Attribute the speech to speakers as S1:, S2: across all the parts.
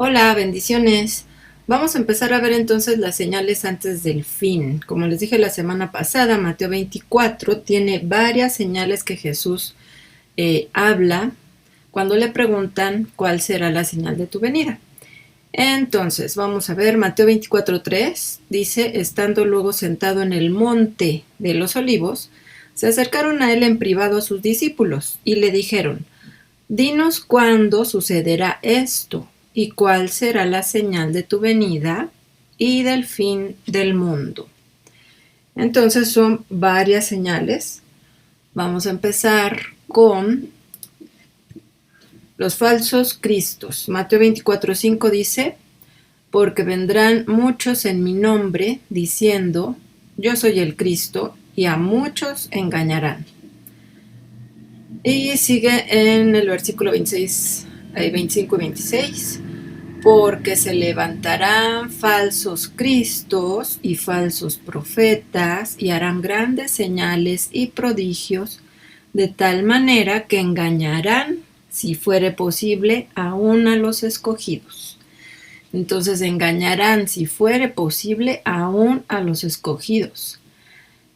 S1: Hola, bendiciones. Vamos a empezar a ver entonces las señales antes del fin. Como les dije la semana pasada, Mateo 24 tiene varias señales que Jesús habla cuando le preguntan cuál será la señal de tu venida. Entonces, vamos a ver, Mateo 24:3 dice, estando luego sentado en el monte de los olivos, se acercaron a él en privado a sus discípulos y le dijeron, dinos cuándo sucederá esto y cuál será la señal de tu venida y del fin del mundo. Entonces son varias señales. Vamos a empezar con los falsos cristos. Mateo 24:5 dice, porque vendrán muchos en mi nombre diciendo, yo soy el Cristo, y a muchos engañarán. Y sigue en el versículo 26, 25 y 26. Porque se levantarán falsos cristos y falsos profetas y harán grandes señales y prodigios, de tal manera que engañarán, si fuere posible, aún a los escogidos. Entonces engañarán, si fuere posible, aún a los escogidos.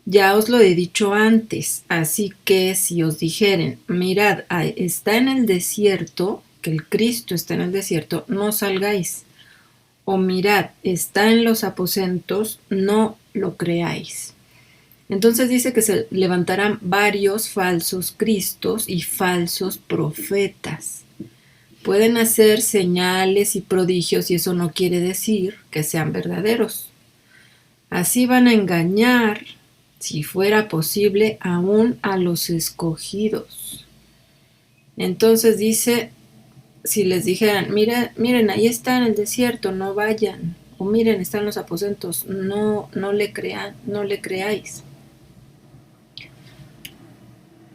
S1: Ya os lo he dicho antes, así que si os dijeren, mirad, está en el desierto, que el Cristo está en el desierto, no salgáis. O mirad, está en los aposentos, no lo creáis. Entonces dice que se levantarán varios falsos cristos y falsos profetas. Pueden hacer señales y prodigios y eso no quiere decir que sean verdaderos. Así van a engañar, si fuera posible, aún a los escogidos. Entonces dice, si les dijeran, miren, ahí está en el desierto, no vayan. O miren, están los aposentos, no le creáis.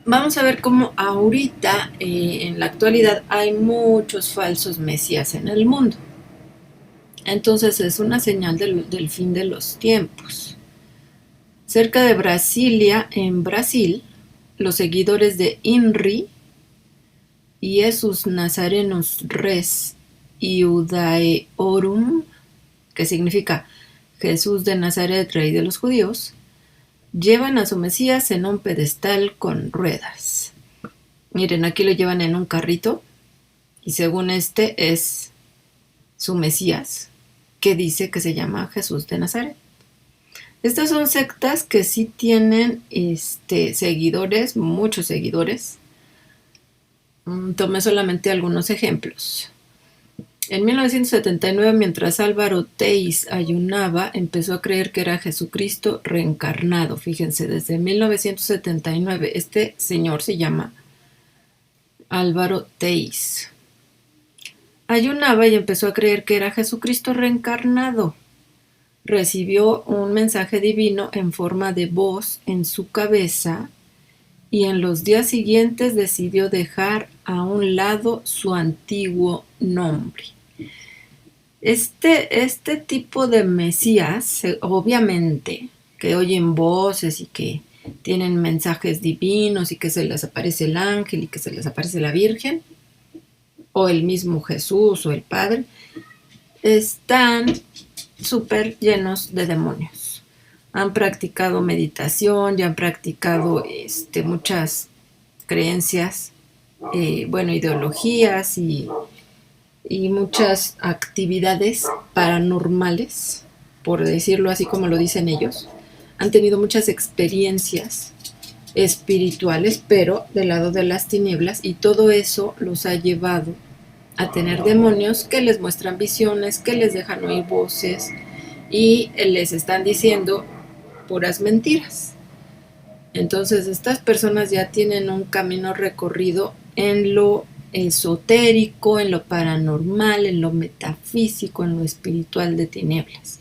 S1: Vamos a ver cómo ahorita, en la actualidad, hay muchos falsos mesías en el mundo. Entonces es una señal del fin de los tiempos. Cerca de Brasilia, en Brasil, los seguidores de INRI, Iesus Nazarenus Res Iudaeorum, que significa Jesús de Nazaret, Rey de los Judíos, llevan a su Mesías en un pedestal con ruedas. Miren, aquí lo llevan en un carrito y según este es su Mesías, que dice que se llama Jesús de Nazaret. Estas son sectas que sí tienen seguidores, muchos seguidores. Tomé solamente algunos ejemplos. En 1979, mientras Álvaro Teis ayunaba, empezó a creer que era Jesucristo reencarnado. Fíjense, desde 1979, este señor se llama Álvaro Teis. Ayunaba y empezó a creer que era Jesucristo reencarnado. Recibió un mensaje divino en forma de voz en su cabeza y en los días siguientes decidió dejar a un lado su antiguo nombre. Este tipo de mesías, obviamente, que oyen voces y que tienen mensajes divinos y que se les aparece el ángel y que se les aparece la Virgen, o el mismo Jesús o el Padre, están súper llenos de demonios. Han practicado meditación, ya han practicado muchas creencias, ideologías y muchas actividades paranormales, por decirlo así como lo dicen ellos. Han tenido muchas experiencias espirituales, pero del lado de las tinieblas, y todo eso los ha llevado a tener demonios que les muestran visiones, que les dejan oír voces y les están diciendo puras mentiras. Entonces estas personas ya tienen un camino recorrido en lo esotérico, en lo paranormal, en lo metafísico, en lo espiritual de tinieblas.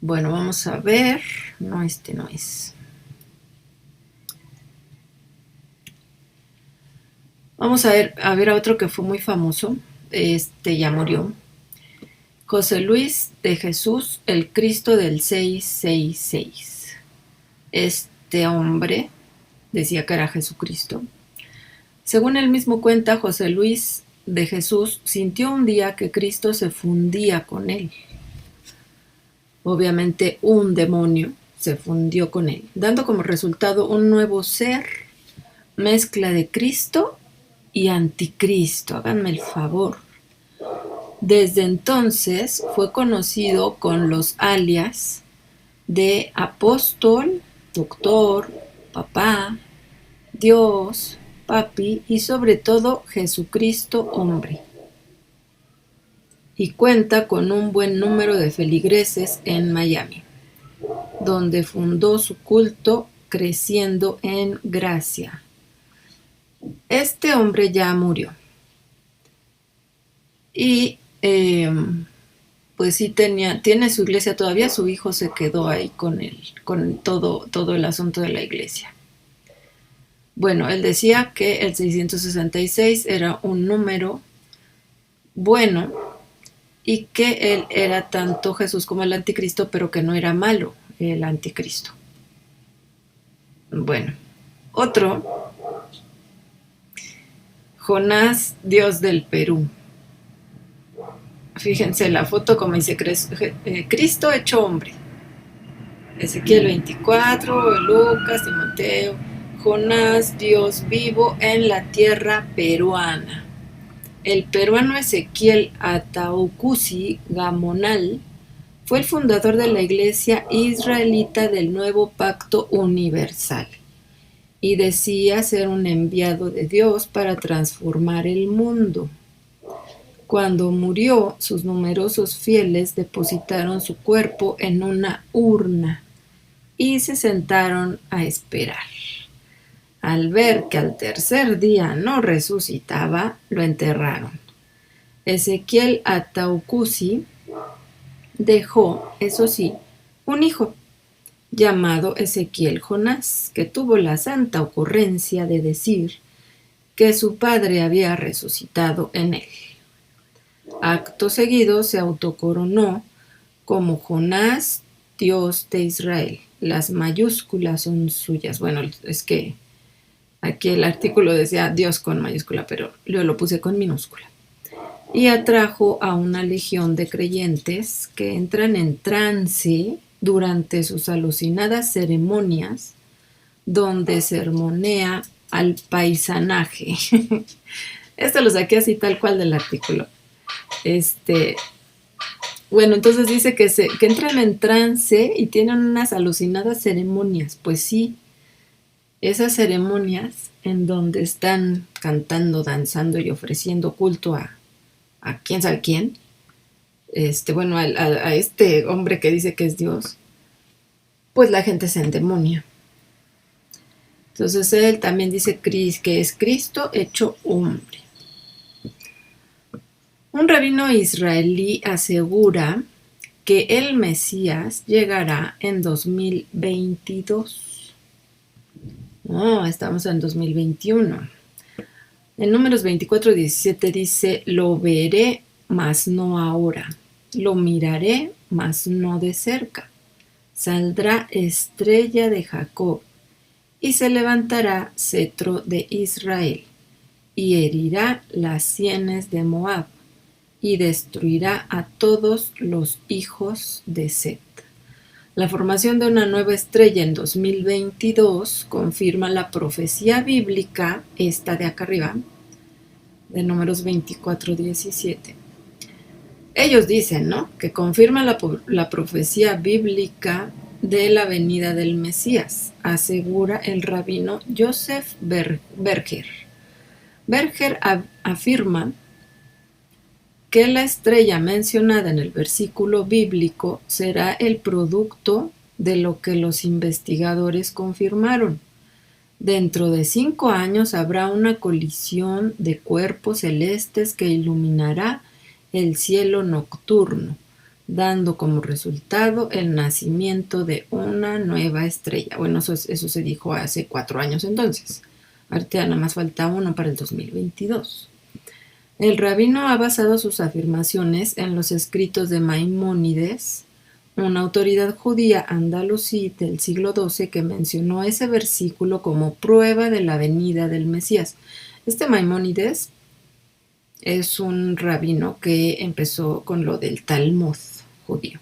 S1: Bueno, vamos a ver. No, este no es. Vamos a ver a otro que fue muy famoso. Ya murió. José Luis de Jesús, el Cristo del 666. Este hombre decía que era Jesucristo. Según él mismo cuenta, José Luis de Jesús sintió un día que Cristo se fundía con él. Obviamente un demonio se fundió con él, dando como resultado un nuevo ser, mezcla de Cristo y anticristo. Háganme el favor. Desde entonces fue conocido con los alias de apóstol, doctor, papá, Dios, papi y sobre todo Jesucristo hombre. Y cuenta con un buen número de feligreses en Miami, donde fundó su culto creciendo en gracia. Este hombre ya murió. Y pues sí tiene su iglesia todavía, su hijo se quedó ahí con todo el asunto de la iglesia. Bueno, él decía que el 666 era un número bueno y que él era tanto Jesús como el anticristo, pero que no era malo el anticristo. Bueno, otro, Jonás, dios del Perú. Fíjense la foto como dice Cristo hecho hombre. Ezequiel 24, Lucas, Timoteo, Jonás, Dios vivo en la tierra peruana. El peruano Ezequiel Ataucusi Gamonal fue el fundador de la Iglesia Israelita del Nuevo Pacto Universal y decía ser un enviado de Dios para transformar el mundo. Cuando murió, sus numerosos fieles depositaron su cuerpo en una urna y se sentaron a esperar. Al ver que al tercer día no resucitaba, lo enterraron. Ezequiel Ataucusi dejó, eso sí, un hijo llamado Ezequiel Jonás, que tuvo la santa ocurrencia de decir que su padre había resucitado en él. Acto seguido se autocoronó como Jonás, Dios de Israel. Las mayúsculas son suyas. Bueno, es que aquí el artículo decía Dios con mayúscula, pero yo lo puse con minúscula. Y atrajo a una legión de creyentes que entran en trance durante sus alucinadas ceremonias donde sermonea al paisanaje. Esto lo saqué así tal cual del artículo. Bueno, entonces dice que entran en trance y tienen unas alucinadas ceremonias. Pues sí, esas ceremonias en donde están cantando, danzando y ofreciendo culto a quién sabe quién. Bueno, a este hombre que dice que es Dios, pues la gente se endemonia. Entonces él también dice que es Cristo hecho hombre. Un rabino israelí asegura que el Mesías llegará en 2022. Estamos en 2021. En Números 24:17 dice, lo veré, mas no ahora. Lo miraré, mas no de cerca. Saldrá estrella de Jacob y se levantará cetro de Israel y herirá las sienes de Moab y destruirá a todos los hijos de Set. La formación de una nueva estrella en 2022 confirma la profecía bíblica, esta de acá arriba, de Números 24:17. Ellos dicen, ¿no?, que confirma la profecía bíblica de la venida del Mesías, asegura el rabino Joseph Berger. Berger afirma que la estrella mencionada en el versículo bíblico será el producto de lo que los investigadores confirmaron. Dentro de 5 años habrá una colisión de cuerpos celestes que iluminará el cielo nocturno, dando como resultado el nacimiento de una nueva estrella. Bueno, eso se dijo hace 4 años entonces. Ahorita nada más falta uno para el 2022. El rabino ha basado sus afirmaciones en los escritos de Maimónides, una autoridad judía andalusí del siglo XII que mencionó ese versículo como prueba de la venida del Mesías. Maimónides Es un rabino que empezó con lo del Talmud judío.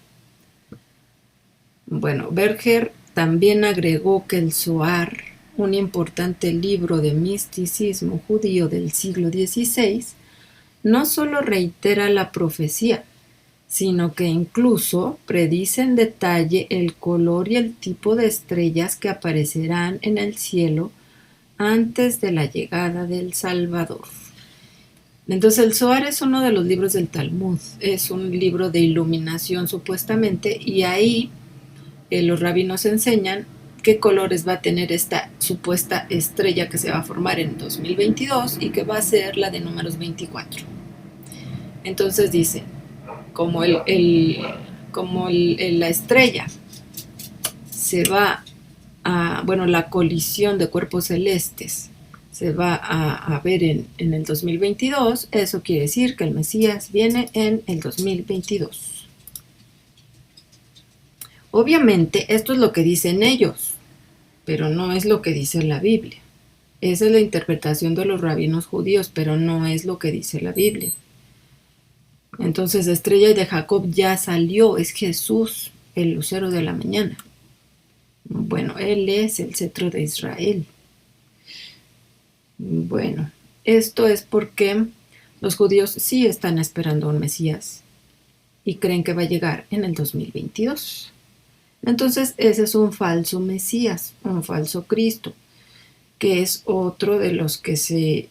S1: Bueno, Berger también agregó que el Zohar, un importante libro de misticismo judío del siglo XVI, no solo reitera la profecía, sino que incluso predice en detalle el color y el tipo de estrellas que aparecerán en el cielo antes de la llegada del Salvador. Entonces el Zohar es uno de los libros del Talmud, es un libro de iluminación supuestamente, y ahí los rabinos enseñan qué colores va a tener esta supuesta estrella que se va a formar en 2022 y que va a ser la de números 24. Entonces dice, como la estrella se va a, bueno, la colisión de cuerpos celestes se va a ver en el 2022, eso quiere decir que el Mesías viene en el 2022. Obviamente esto es lo que dicen ellos, pero no es lo que dice la Biblia. Esa es la interpretación de los rabinos judíos, pero no es lo que dice la Biblia. Entonces, estrella de Jacob ya salió, es Jesús, el lucero de la mañana. Bueno, él es el cetro de Israel. Bueno, esto es porque los judíos sí están esperando a un Mesías y creen que va a llegar en el 2022. Entonces, ese es un falso Mesías, un falso Cristo, que es otro de los que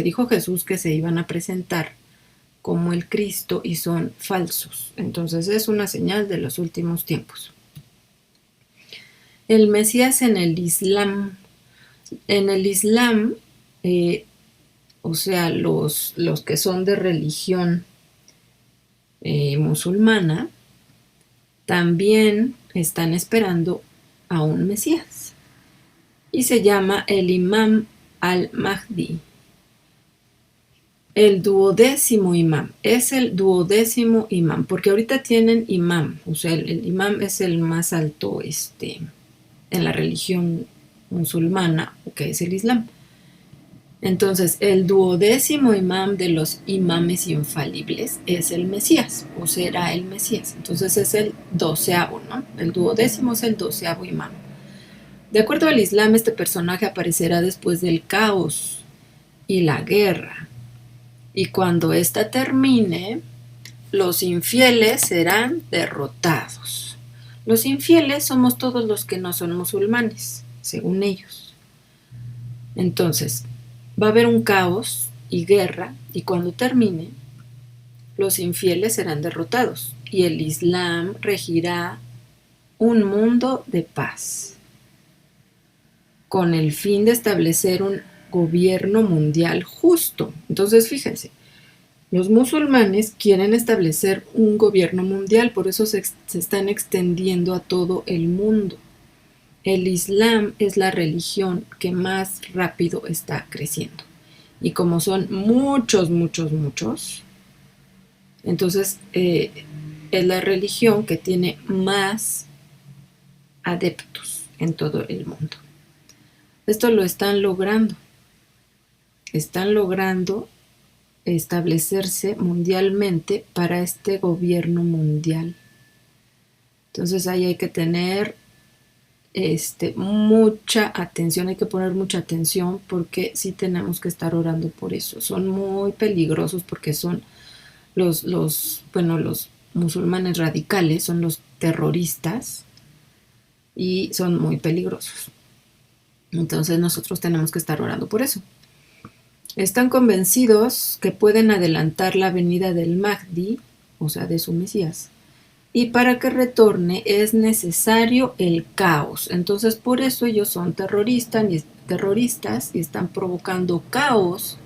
S1: dijo Jesús que se iban a presentar como el Cristo y son falsos. Entonces es una señal de los últimos tiempos. El Mesías en el Islam. En el Islam, o sea, los que son de religión musulmana, también están esperando a un Mesías. Y se llama el Imam al-Mahdi. El duodécimo imam, es el duodécimo imam, porque ahorita tienen imam, o sea, el imam es el más alto en la religión musulmana, que es el Islam. Entonces, el duodécimo imam de los imames infalibles es el Mesías, o será el Mesías. Entonces es el 12º, ¿no? El duodécimo es el 12º imam. De acuerdo al Islam, este personaje aparecerá después del caos y la guerra. Y cuando ésta termine, los infieles serán derrotados. Los infieles somos todos los que no son musulmanes, según ellos. Entonces, va a haber un caos y guerra, y cuando termine, los infieles serán derrotados, y el Islam regirá un mundo de paz, con el fin de establecer un gobierno mundial justo. Entonces, fíjense, los musulmanes quieren establecer un gobierno mundial, por eso se están extendiendo a todo el mundo. El Islam es la religión que más rápido está creciendo. Y como son muchos, entonces es la religión que tiene más adeptos en todo el mundo. Esto lo están logrando. Están logrando establecerse mundialmente para este gobierno mundial. Entonces ahí hay que tener mucha atención, hay que poner mucha atención porque sí tenemos que estar orando por eso. Son muy peligrosos porque son los musulmanes radicales, son los terroristas y son muy peligrosos. Entonces nosotros tenemos que estar orando por eso. Están convencidos que pueden adelantar la venida del Mahdi, o sea, de su Mesías. Y para que retorne es necesario el caos. Entonces por eso ellos son terroristas y están provocando caos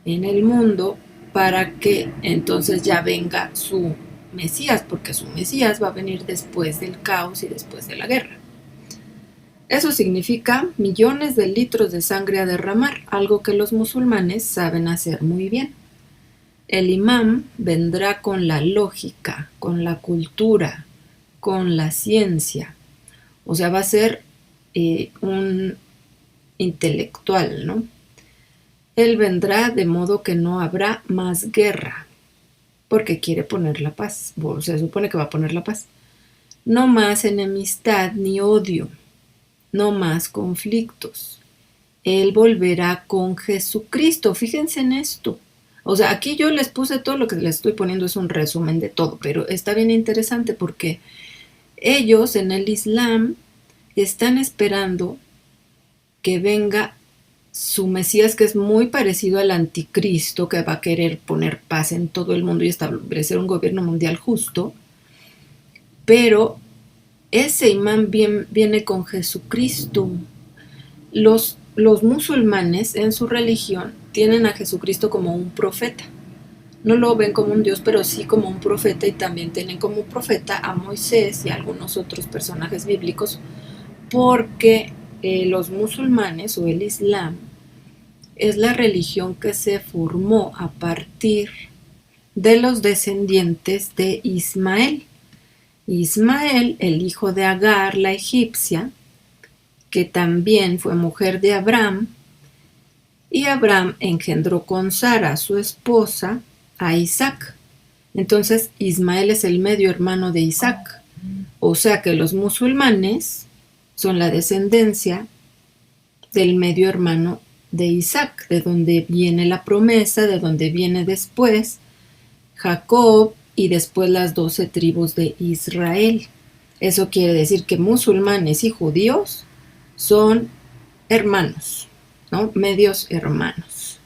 S1: en el mundo para que entonces ya venga su Mesías, porque su Mesías va a venir después del caos y después de la guerra. Eso significa millones de litros de sangre a derramar, algo que los musulmanes saben hacer muy bien. El imam vendrá con la lógica, con la cultura, con la ciencia. O sea, va a ser un intelectual, ¿no? Él vendrá de modo que no habrá más guerra, porque quiere poner la paz, o se supone que va a poner la paz. No más enemistad ni odio, no más conflictos. Él volverá con Jesucristo. Fíjense en esto. O sea, aquí yo les puse todo lo que les estoy poniendo, es un resumen de todo, pero está bien interesante porque ellos en el Islam están esperando que venga su Mesías, que es muy parecido al anticristo, que va a querer poner paz en todo el mundo y establecer un gobierno mundial justo, pero ese imán viene con Jesucristo. Los musulmanes en su religión tienen a Jesucristo como un profeta. No lo ven como un Dios, pero sí como un profeta, y también tienen como profeta a Moisés y a algunos otros personajes bíblicos, porque los musulmanes o el Islam es la religión que se formó a partir de los descendientes de Ismael. Ismael, el hijo de Agar, la egipcia, que también fue mujer de Abraham, y Abraham engendró con Sara, su esposa, a Isaac. Entonces Ismael es el medio hermano de Isaac. O sea que los musulmanes son la descendencia del medio hermano de Isaac, de donde viene la promesa, de donde viene después Jacob y después las 12 tribus de Israel. Eso quiere decir que musulmanes y judíos son hermanos, ¿no? Medios hermanos.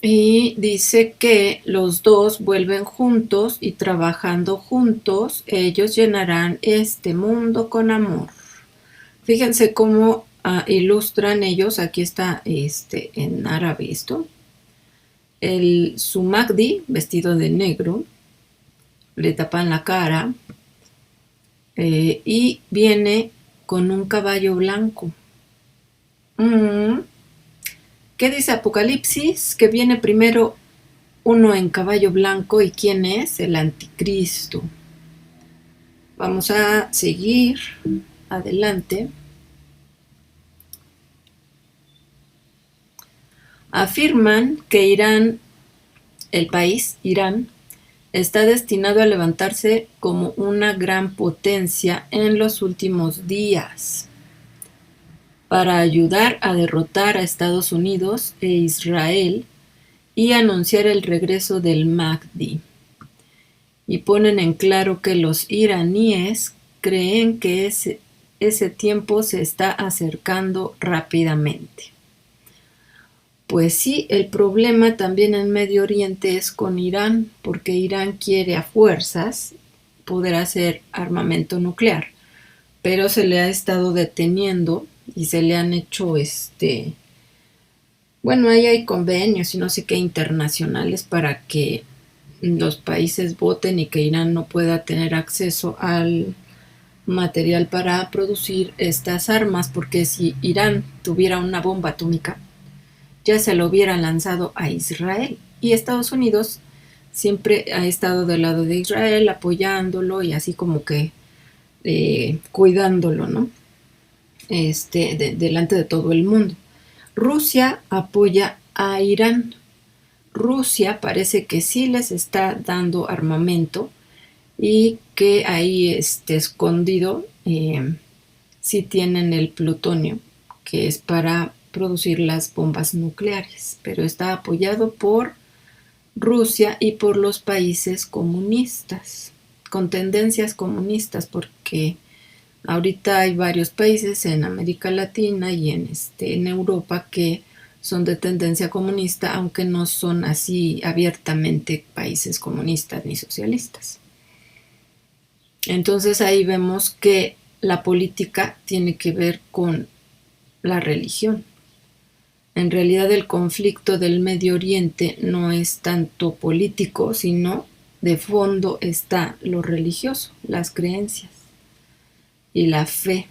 S1: Y dice que los dos vuelven juntos y trabajando juntos, ellos llenarán este mundo con amor. Fíjense cómo ilustran ellos, aquí está en árabe esto, su Mahdi vestido de negro, le tapan la cara y viene con un caballo blanco. ¿Qué dice Apocalipsis? Que viene primero uno en caballo blanco. ¿Y quién es? El anticristo. Vamos a seguir adelante. Afirman que Irán, el país Irán, está destinado a levantarse como una gran potencia en los últimos días para ayudar a derrotar a Estados Unidos e Israel y anunciar el regreso del Mahdi. Y ponen en claro que los iraníes creen que ese tiempo se está acercando rápidamente. Pues sí, el problema también en Medio Oriente es con Irán, porque Irán quiere a fuerzas poder hacer armamento nuclear, pero se le ha estado deteniendo y se le han hecho bueno, ahí hay convenios y no sé qué internacionales para que los países voten y que Irán no pueda tener acceso al material para producir estas armas, porque si Irán tuviera una bomba atómica, ya se lo hubiera lanzado a Israel. Y Estados Unidos siempre ha estado del lado de Israel, apoyándolo y así como que cuidándolo, ¿no? Delante de todo el mundo. Rusia apoya a Irán. Rusia parece que sí les está dando armamento y que ahí escondido sí tienen el plutonio, que es para producir las bombas nucleares, pero está apoyado por Rusia y por los países comunistas, con tendencias comunistas, porque ahorita hay varios países en América Latina y en Europa que son de tendencia comunista, aunque no son así abiertamente países comunistas ni socialistas. Entonces ahí vemos que la política tiene que ver con la religión. En realidad el conflicto del Medio Oriente no es tanto político, sino de fondo está lo religioso, las creencias y la fe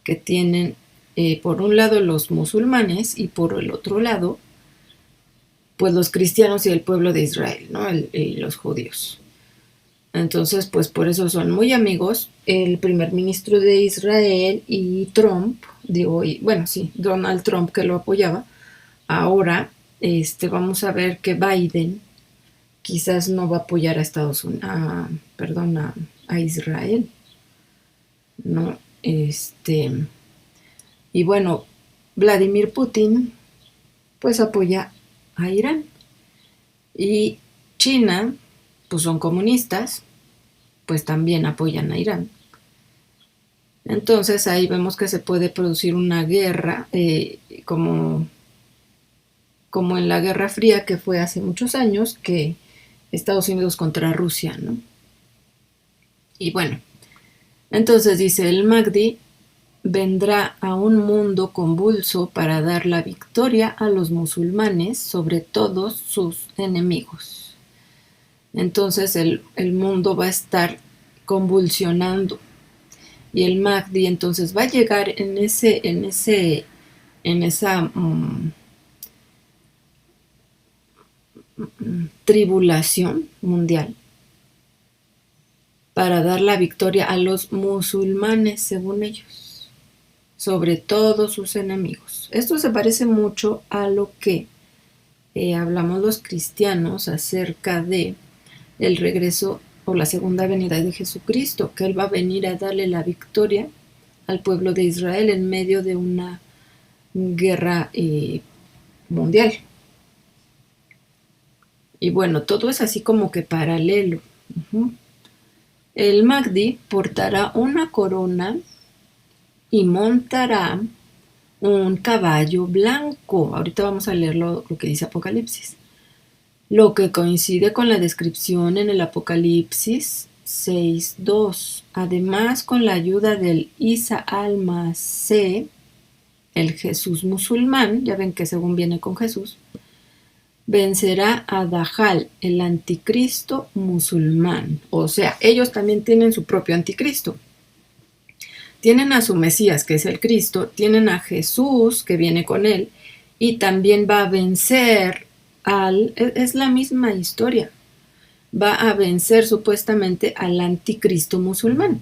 S1: que tienen por un lado los musulmanes y por el otro lado pues los cristianos y el pueblo de Israel, ¿no? Y los judíos. Entonces pues por eso son muy amigos el primer ministro de Israel y Trump, Donald Trump, que lo apoyaba, Ahora vamos a ver que Biden quizás no va a apoyar a Estados Unidos, a Israel, ¿no? Y bueno, Vladimir Putin pues apoya a Irán. Y China, pues son comunistas, pues también apoyan a Irán. Entonces ahí vemos que se puede producir una guerra como en la Guerra Fría, que fue hace muchos años, que Estados Unidos contra Rusia, ¿no? Y bueno, entonces dice, el Mahdi vendrá a un mundo convulso para dar la victoria a los musulmanes sobre todos sus enemigos. Entonces el mundo va a estar convulsionando y el Mahdi entonces va a llegar en esa tribulación mundial para dar la victoria a los musulmanes, según ellos, sobre todos sus enemigos. Esto se parece mucho a lo que hablamos los cristianos acerca de el regreso o la segunda venida de Jesucristo, que Él va a venir a darle la victoria al pueblo de Israel en medio de una guerra mundial. Y bueno, todo es así como que paralelo. El Mahdi portará una corona y montará un caballo blanco. Ahorita vamos a leer lo que dice Apocalipsis. Lo que coincide con la descripción en el Apocalipsis 6:2. Además, con la ayuda del Isa al-Masih, el Jesús musulmán, ya ven que según viene con Jesús, vencerá a Dajjal, el anticristo musulmán. O sea, ellos también tienen su propio anticristo. Tienen a su Mesías, que es el Cristo, tienen a Jesús, que viene con él, y también va a vencer es la misma historia, va a vencer supuestamente al anticristo musulmán.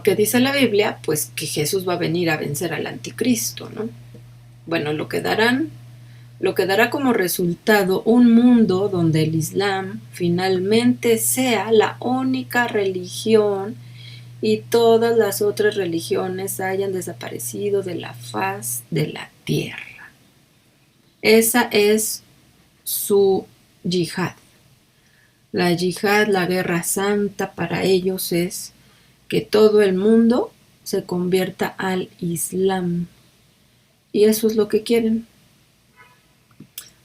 S1: ¿Qué dice la Biblia? Pues que Jesús va a venir a vencer al anticristo, ¿no? Bueno, lo que dará como resultado un mundo donde el Islam finalmente sea la única religión y todas las otras religiones hayan desaparecido de la faz de la tierra. Esa es su yihad. La yihad, la guerra santa para ellos es que todo el mundo se convierta al Islam. Y eso es lo que quieren.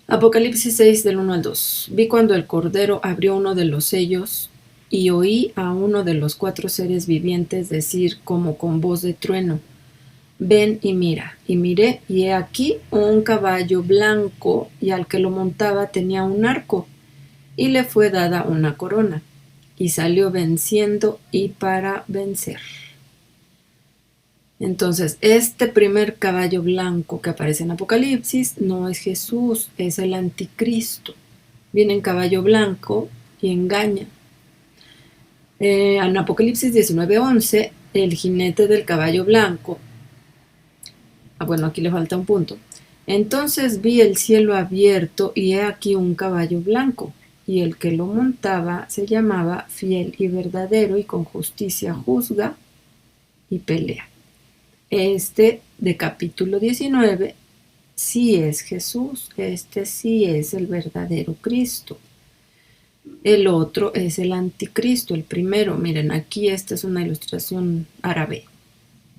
S1: Apocalipsis 6 del 1 al 2. Vi cuando el Cordero abrió uno de los sellos y oí a uno de los 4 seres vivientes decir como con voz de trueno: ven y mira. Y miré, y he aquí un caballo blanco, y al que lo montaba tenía un arco, y le fue dada una corona, y salió venciendo y para vencer. Entonces, este primer caballo blanco que aparece en Apocalipsis no es Jesús, es el anticristo. Viene en caballo blanco y engaña. En Apocalipsis 19:11, el jinete del caballo blanco. Bueno, aquí le falta un punto. Entonces vi el cielo abierto y he aquí un caballo blanco, y el que lo montaba se llamaba Fiel y Verdadero, y con justicia juzga y pelea. De capítulo 19 sí es Jesús, sí es el verdadero Cristo. El otro es el anticristo, el primero. Miren, aquí esta es una ilustración árabe.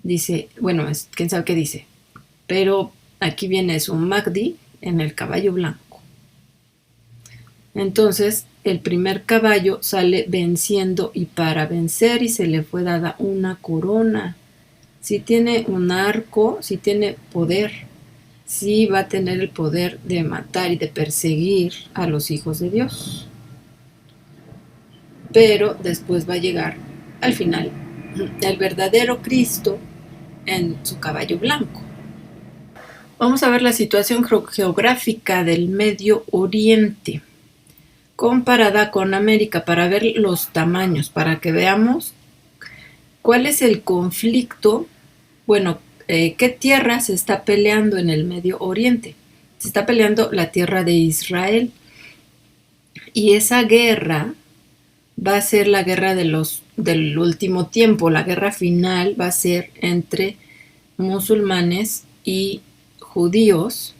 S1: Dice, bueno, quién sabe qué dice, pero aquí viene su Mahdi en el caballo blanco. Entonces, el primer caballo sale venciendo y para vencer, y se le fue dada una corona. Si tiene un arco, si tiene poder, sí va a tener el poder de matar y de perseguir a los hijos de Dios. Pero después va a llegar al final el verdadero Cristo en su caballo blanco. Vamos a ver la situación geográfica del Medio Oriente comparada con América para ver los tamaños, para que veamos cuál es el conflicto. Bueno, ¿qué tierra se está peleando en el Medio Oriente? Se está peleando la tierra de Israel. Y esa guerra va a ser la guerra del último tiempo. La guerra final va a ser entre musulmanes y judíos,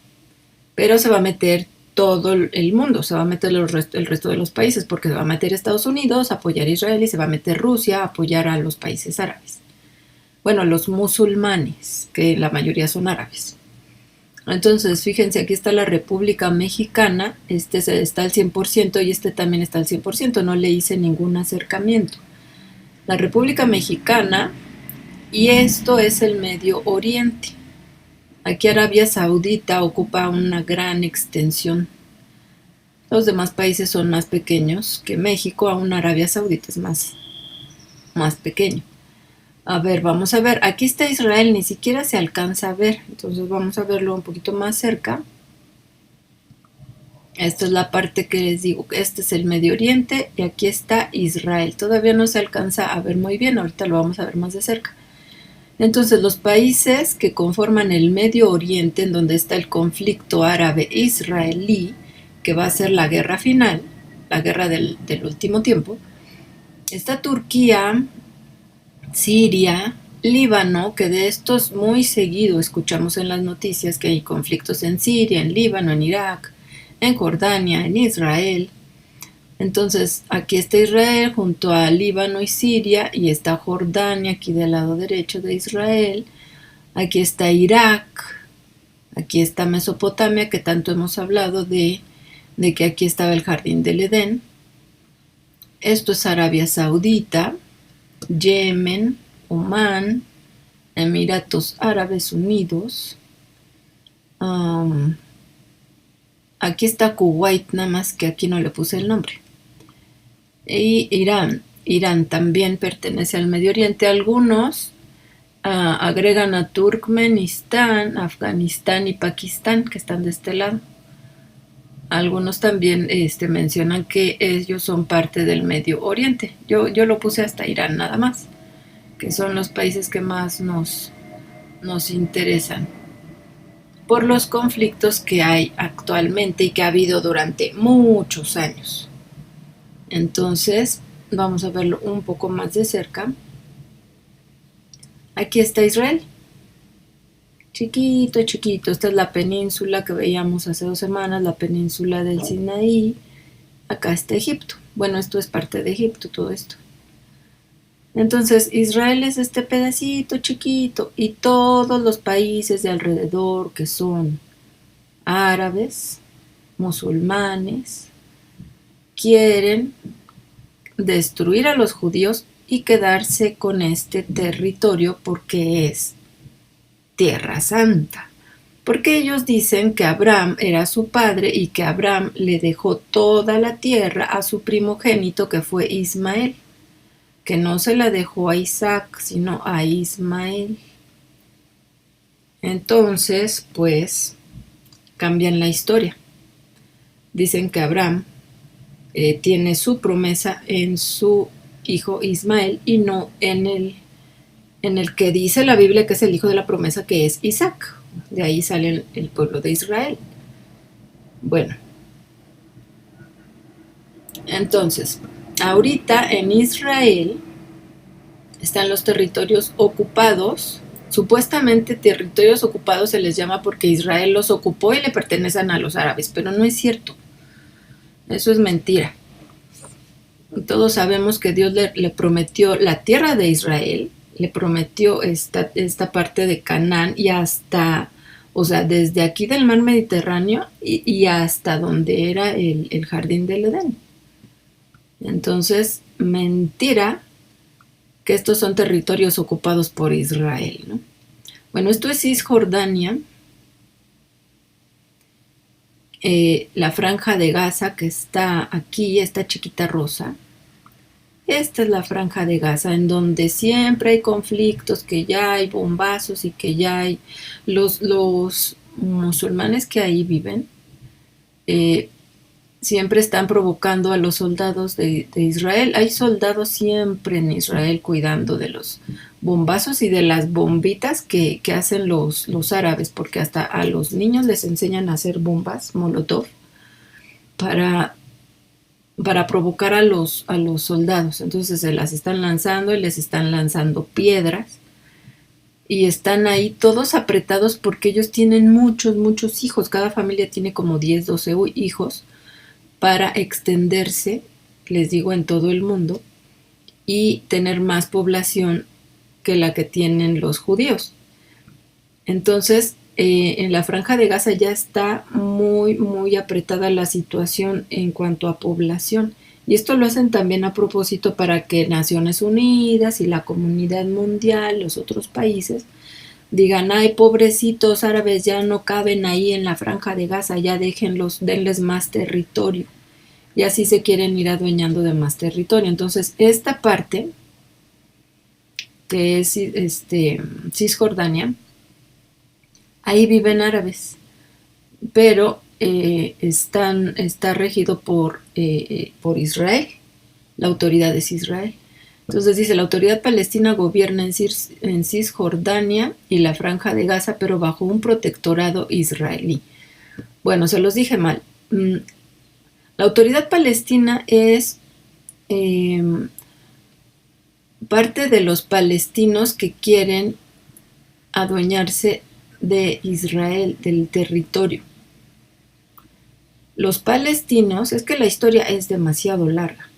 S1: pero se va a meter todo el mundo, se va a meter el resto de los países, porque se va a meter Estados Unidos a apoyar a Israel y se va a meter Rusia a apoyar a los países árabes. Bueno, los musulmanes, que la mayoría son árabes. Entonces, fíjense, aquí está la República Mexicana, este está al 100% y este también está al 100%, no le hice ningún acercamiento. La República Mexicana, y esto es el Medio Oriente. Aquí Arabia Saudita ocupa una gran extensión. Los demás países son más pequeños que México, aún Arabia Saudita es más pequeño. A ver, vamos a ver, aquí está Israel, ni siquiera se alcanza a ver, entonces vamos a verlo un poquito más cerca. Esta es la parte que les digo, este es el Medio Oriente y aquí está Israel. Todavía no se alcanza a ver muy bien, ahorita lo vamos a ver más de cerca. Entonces, los países que conforman el Medio Oriente, en donde está el conflicto árabe-israelí, que va a ser la guerra final, la guerra del último tiempo, está Turquía, Siria, Líbano, que de estos muy seguido escuchamos en las noticias que hay conflictos en Siria, en Líbano, en Irak, en Jordania, en Israel. Entonces, aquí está Israel junto a Líbano y Siria, y está Jordania aquí del lado derecho de Israel. Aquí está Irak, aquí está Mesopotamia, que tanto hemos hablado de que aquí estaba el jardín del Edén. Esto es Arabia Saudita, Yemen, Omán, Emiratos Árabes Unidos. Aquí está Kuwait, nada más que aquí no le puse el nombre. Y Irán. Irán también pertenece al Medio Oriente. Algunos agregan a Turkmenistán, Afganistán y Pakistán, que están de este lado. Algunos también mencionan que ellos son parte del Medio Oriente. Yo lo puse hasta Irán nada más, que son los países que más nos interesan por los conflictos que hay actualmente y que ha habido durante muchos años. Entonces, vamos a verlo un poco más de cerca. Aquí está Israel. Chiquito, chiquito. Esta es la península que veíamos hace 2 semanas, la península del Sinaí. Acá está Egipto. Bueno, esto es parte de Egipto, todo esto. Entonces, Israel es este pedacito chiquito y todos los países de alrededor que son árabes, musulmanes, quieren destruir a los judíos y quedarse con este territorio porque es Tierra Santa. Porque ellos dicen que Abraham era su padre y que Abraham le dejó toda la tierra a su primogénito, que fue Ismael, que no se la dejó a Isaac, sino a Ismael. Entonces, pues, cambian la historia. Dicen que Abraham tiene su promesa en su hijo Ismael y no en el que dice la Biblia que es el hijo de la promesa, que es Isaac. De ahí sale el pueblo de Israel. Bueno, entonces, ahorita en Israel están los territorios ocupados. Supuestamente territorios ocupados se les llama porque Israel los ocupó y le pertenecen a los árabes, pero no es cierto. Eso es mentira. Todos sabemos que Dios le prometió la tierra de Israel, le prometió esta parte de Canaán y hasta, o sea, desde aquí del mar Mediterráneo y hasta donde era el jardín del Edén. Entonces, mentira que estos son territorios ocupados por Israel, ¿no? Bueno, esto es Cisjordania, la franja de Gaza que está aquí, esta chiquita rosa. Esta es la franja de Gaza, en donde siempre hay conflictos, que ya hay bombazos y que ya hay los musulmanes que ahí viven. siempre están provocando a los soldados de Israel. Hay soldados siempre en Israel cuidando de los bombazos y de las bombitas que hacen los árabes, porque hasta a los niños les enseñan a hacer bombas molotov para, para provocar a los soldados. Entonces se las están lanzando y les están lanzando piedras y están ahí todos apretados porque ellos tienen muchos, muchos hijos. Cada familia tiene como 10 12 hijos para extenderse, les digo, en todo el mundo y tener más población que la que tienen los judíos. Entonces, en la Franja de Gaza ya está muy, muy apretada la situación en cuanto a población. Y esto lo hacen también a propósito para que Naciones Unidas y la comunidad mundial, los otros países, digan, ay, pobrecitos árabes, ya no caben ahí en la Franja de Gaza, ya déjenlos, denles más territorio. Y así se quieren ir adueñando de más territorio. Entonces, esta parte, que es Cisjordania, ahí viven árabes, pero está regido por Israel, la autoridad es Israel. Entonces dice, la autoridad palestina gobierna en Cisjordania y la Franja de Gaza, pero bajo un protectorado israelí. Bueno, se los dije mal. La autoridad palestina es parte de los palestinos que quieren adueñarse de Israel, del territorio. Los palestinos, es que la historia es demasiado larga.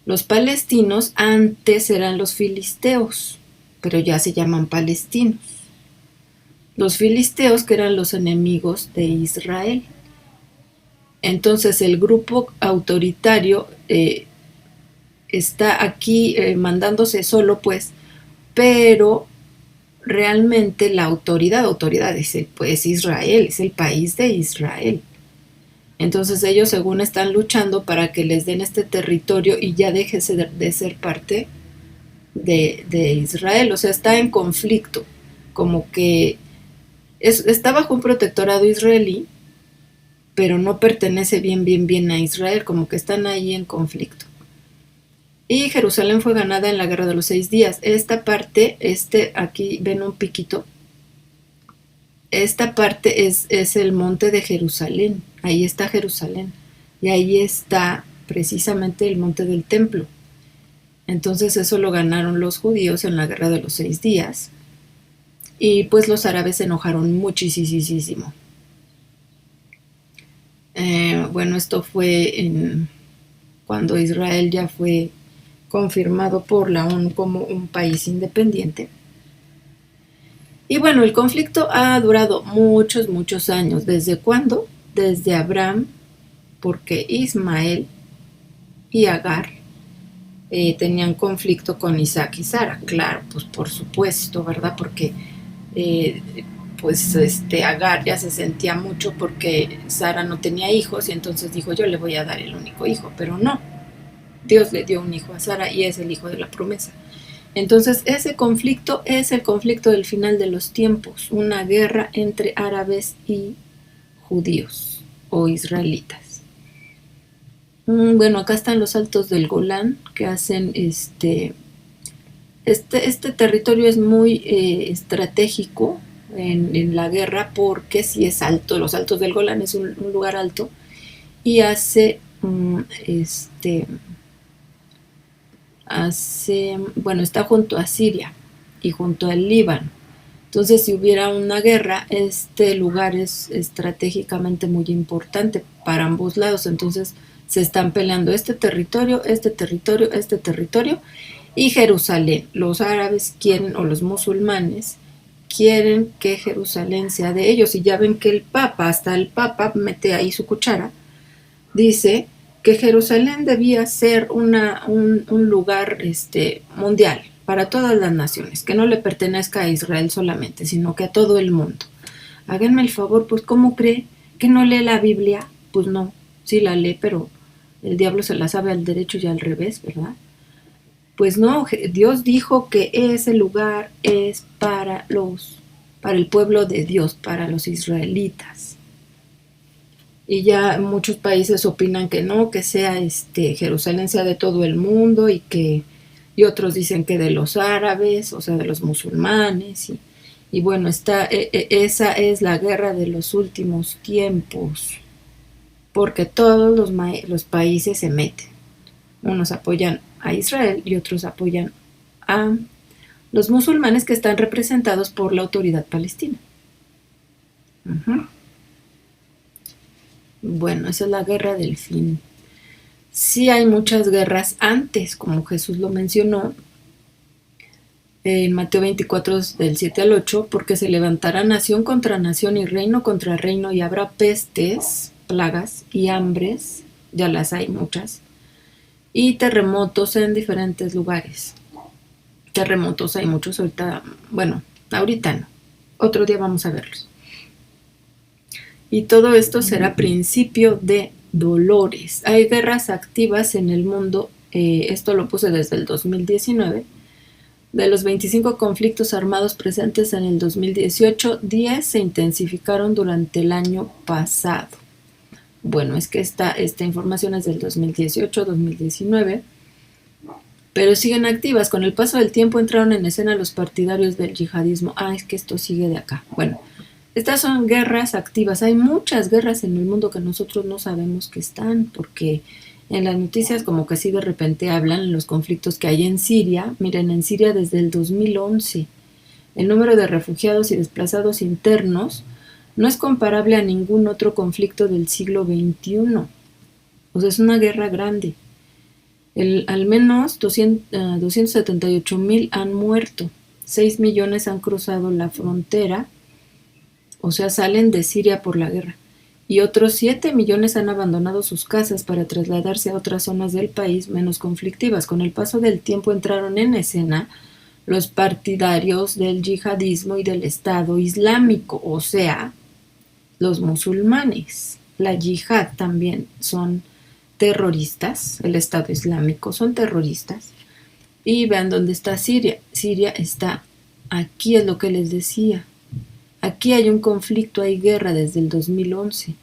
S1: Los palestinos antes eran los filisteos, pero ya se llaman palestinos. Los filisteos que eran los enemigos de Israel. Entonces el grupo autoritario está aquí mandándose solo, pues, pero realmente la autoridad es pues Israel, es el país de Israel. Entonces ellos según están luchando para que les den este territorio y ya deje de ser parte de Israel, o sea, está en conflicto, como que está bajo un protectorado israelí, pero no pertenece bien a Israel, como que están ahí en conflicto. Y Jerusalén fue ganada en la Guerra de los 6 días. Esta parte, aquí ven un piquito, esta parte es el monte de Jerusalén, ahí está Jerusalén, y ahí está precisamente el monte del templo. Entonces eso lo ganaron los judíos en la Guerra de los 6 días, y pues los árabes se enojaron muchísimo. Bueno, esto fue cuando Israel ya fue confirmado por la ONU como un país independiente. Y bueno, el conflicto ha durado muchos años. ¿Desde cuándo? Desde Abraham, porque Ismael y Agar tenían conflicto con Isaac y Sara. Claro, pues por supuesto, ¿verdad? Porque Agar ya se sentía mucho porque Sara no tenía hijos y entonces dijo, yo le voy a dar el único hijo, pero no. Dios le dio un hijo a Sara y es el hijo de la promesa. Entonces ese conflicto es el conflicto del final de los tiempos, una guerra entre árabes y judíos o israelitas. Bueno, acá están los altos del Golán que hacen este territorio es muy estratégico en la guerra porque si es alto, los altos del Golán es un lugar alto y está junto a Siria y junto al Líbano. Entonces, si hubiera una guerra, este lugar es estratégicamente muy importante para ambos lados. Entonces, se están peleando este territorio y Jerusalén. Los árabes quieren, o los musulmanes, quieren que Jerusalén sea de ellos. Y ya ven que hasta el Papa mete ahí su cuchara, dice que Jerusalén debía ser un lugar mundial para todas las naciones, que no le pertenezca a Israel solamente, sino que a todo el mundo. Háganme el favor, pues ¿cómo cree que no lee la Biblia? Pues no, sí la lee, pero el diablo se la sabe al derecho y al revés, ¿verdad? Pues no, Dios dijo que ese lugar es para el pueblo de Dios, para los israelitas. y ya muchos países opinan que no, que sea Jerusalén sea de todo el mundo y otros dicen que de los árabes, o sea, de los musulmanes y bueno, esa es la guerra de los últimos tiempos, porque todos los países se meten. Unos apoyan a Israel y otros apoyan a los musulmanes que están representados por la autoridad palestina. Uh-huh. Bueno, esa es la guerra del fin. Sí hay muchas guerras antes, como Jesús lo mencionó en Mateo 24 del 7 al 8, porque se levantará nación contra nación y reino contra reino y habrá pestes, plagas y hambres, ya las hay muchas, y terremotos en diferentes lugares. Terremotos hay muchos ahorita, bueno, ahorita no, otro día vamos a verlos. Y todo esto será principio de dolores. Hay guerras activas en el mundo, esto lo puse desde el 2019. De los 25 conflictos armados presentes en el 2018, 10 se intensificaron durante el año pasado. Bueno, es que esta información es del 2018-2019, pero siguen activas. Con el paso del tiempo entraron en escena los partidarios del yihadismo. Es que esto sigue de acá. Bueno, estas son guerras activas. Hay muchas guerras en el mundo que nosotros no sabemos que están, porque en las noticias como que sí de repente hablan los conflictos que hay en Siria. Miren, en Siria desde el 2011 el número de refugiados y desplazados internos no es comparable a ningún otro conflicto del siglo XXI. O sea, es una guerra grande. Al menos 278,000 han muerto. 6 millones han cruzado la frontera, o sea, salen de Siria por la guerra. Y otros 7 millones han abandonado sus casas para trasladarse a otras zonas del país menos conflictivas. Con el paso del tiempo entraron en escena los partidarios del yihadismo y del Estado Islámico, o sea, los musulmanes. La yihad también son terroristas, el Estado Islámico son terroristas. Y vean dónde está Siria. Siria está aquí, es lo que les decía. Aquí hay un conflicto, hay guerra desde el 2011.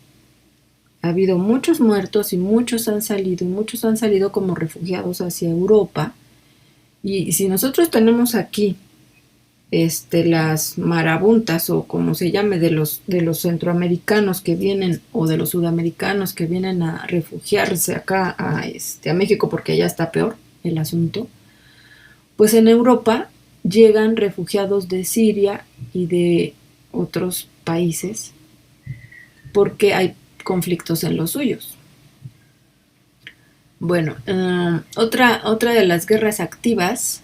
S1: Ha habido muchos muertos y muchos han salido como refugiados hacia Europa. Y si nosotros tenemos aquí las marabuntas o como se llame de los centroamericanos que vienen o de los sudamericanos que vienen a refugiarse acá a México porque allá está peor el asunto, pues en Europa llegan refugiados de Siria y de otros países porque hay conflictos en los suyos. Bueno, otra de las guerras activas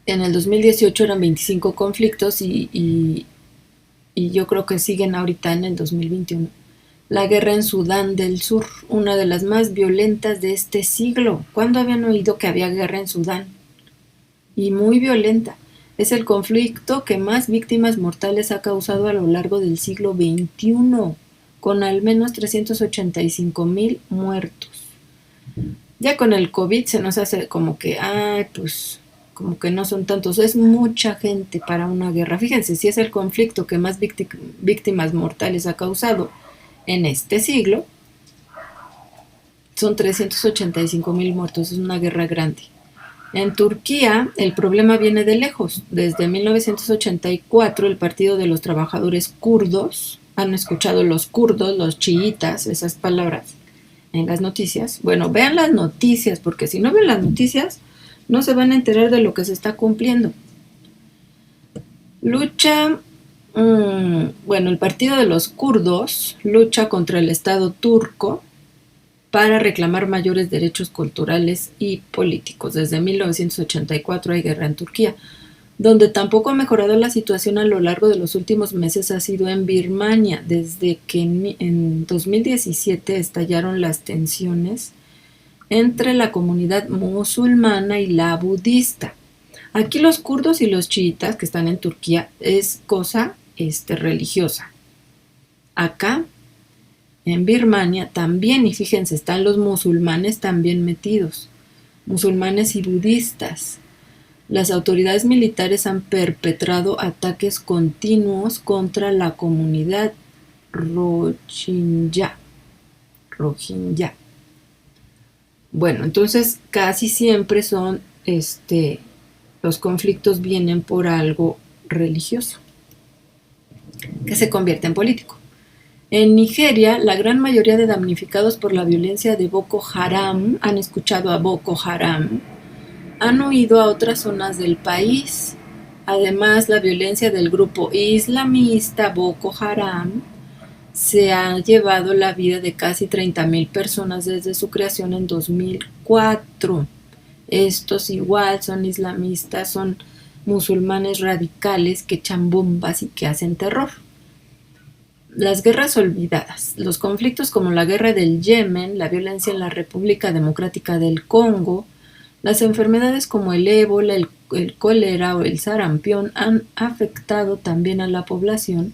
S1: en el 2018 eran 25 conflictos y yo creo que siguen ahorita en el 2021. La guerra en Sudán del Sur, una de las más violentas de este siglo. ¿Cuándo habían oído que había guerra en Sudán? Y muy violenta. Es el conflicto que más víctimas mortales ha causado a lo largo del siglo XXI, con al menos 385,000 muertos. Ya con el COVID se nos hace como que, pues como que no son tantos, es mucha gente para una guerra. Fíjense, si es el conflicto que más víctimas mortales ha causado en este siglo, son 385,000 muertos, es una guerra grande. En Turquía el problema viene de lejos. Desde 1984 el Partido de los Trabajadores Kurdos, han escuchado los kurdos, los chiitas, esas palabras en las noticias. Bueno, vean las noticias, porque si no ven las noticias no se van a enterar de lo que se está cumpliendo. El Partido de los Kurdos lucha contra el Estado turco para reclamar mayores derechos culturales y políticos. Desde 1984 hay guerra en Turquía. Donde tampoco ha mejorado la situación a lo largo de los últimos meses ha sido en Birmania, desde que en 2017 estallaron las tensiones entre la comunidad musulmana y la budista. Aquí los kurdos y los chiitas que están en Turquía es cosa religiosa. Acá en Birmania también, y fíjense, están los musulmanes también metidos, musulmanes y budistas. Las autoridades militares han perpetrado ataques continuos contra la comunidad Rohingya. Bueno, entonces casi siempre son, los conflictos vienen por algo religioso, que se convierte en político. En Nigeria, la gran mayoría de damnificados por la violencia de Boko Haram han escuchado a Boko Haram, han huido a otras zonas del país. Además, la violencia del grupo islamista Boko Haram se ha llevado la vida de casi 30,000 personas desde su creación en 2004. Estos igual son islamistas, son musulmanes radicales que echan bombas y que hacen terror. Las guerras olvidadas, los conflictos como la guerra del Yemen, la violencia en la República Democrática del Congo, las enfermedades como el ébola, el cólera o el sarampión han afectado también a la población,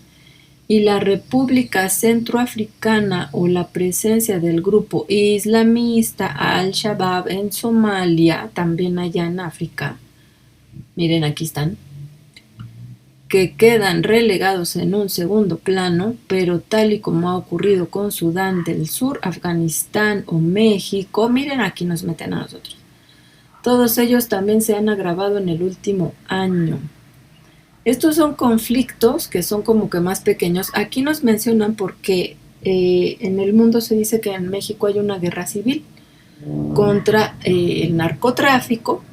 S1: y la República Centroafricana o la presencia del grupo islamista Al-Shabaab en Somalia, también allá en África, miren aquí están, que quedan relegados en un segundo plano, pero tal y como ha ocurrido con Sudán del Sur, Afganistán o México, miren aquí nos meten a nosotros. Todos ellos también se han agravado en el último año. Estos son conflictos que son como que más pequeños. Aquí nos mencionan porque en el mundo se dice que en México hay una guerra civil contra el narcotráfico,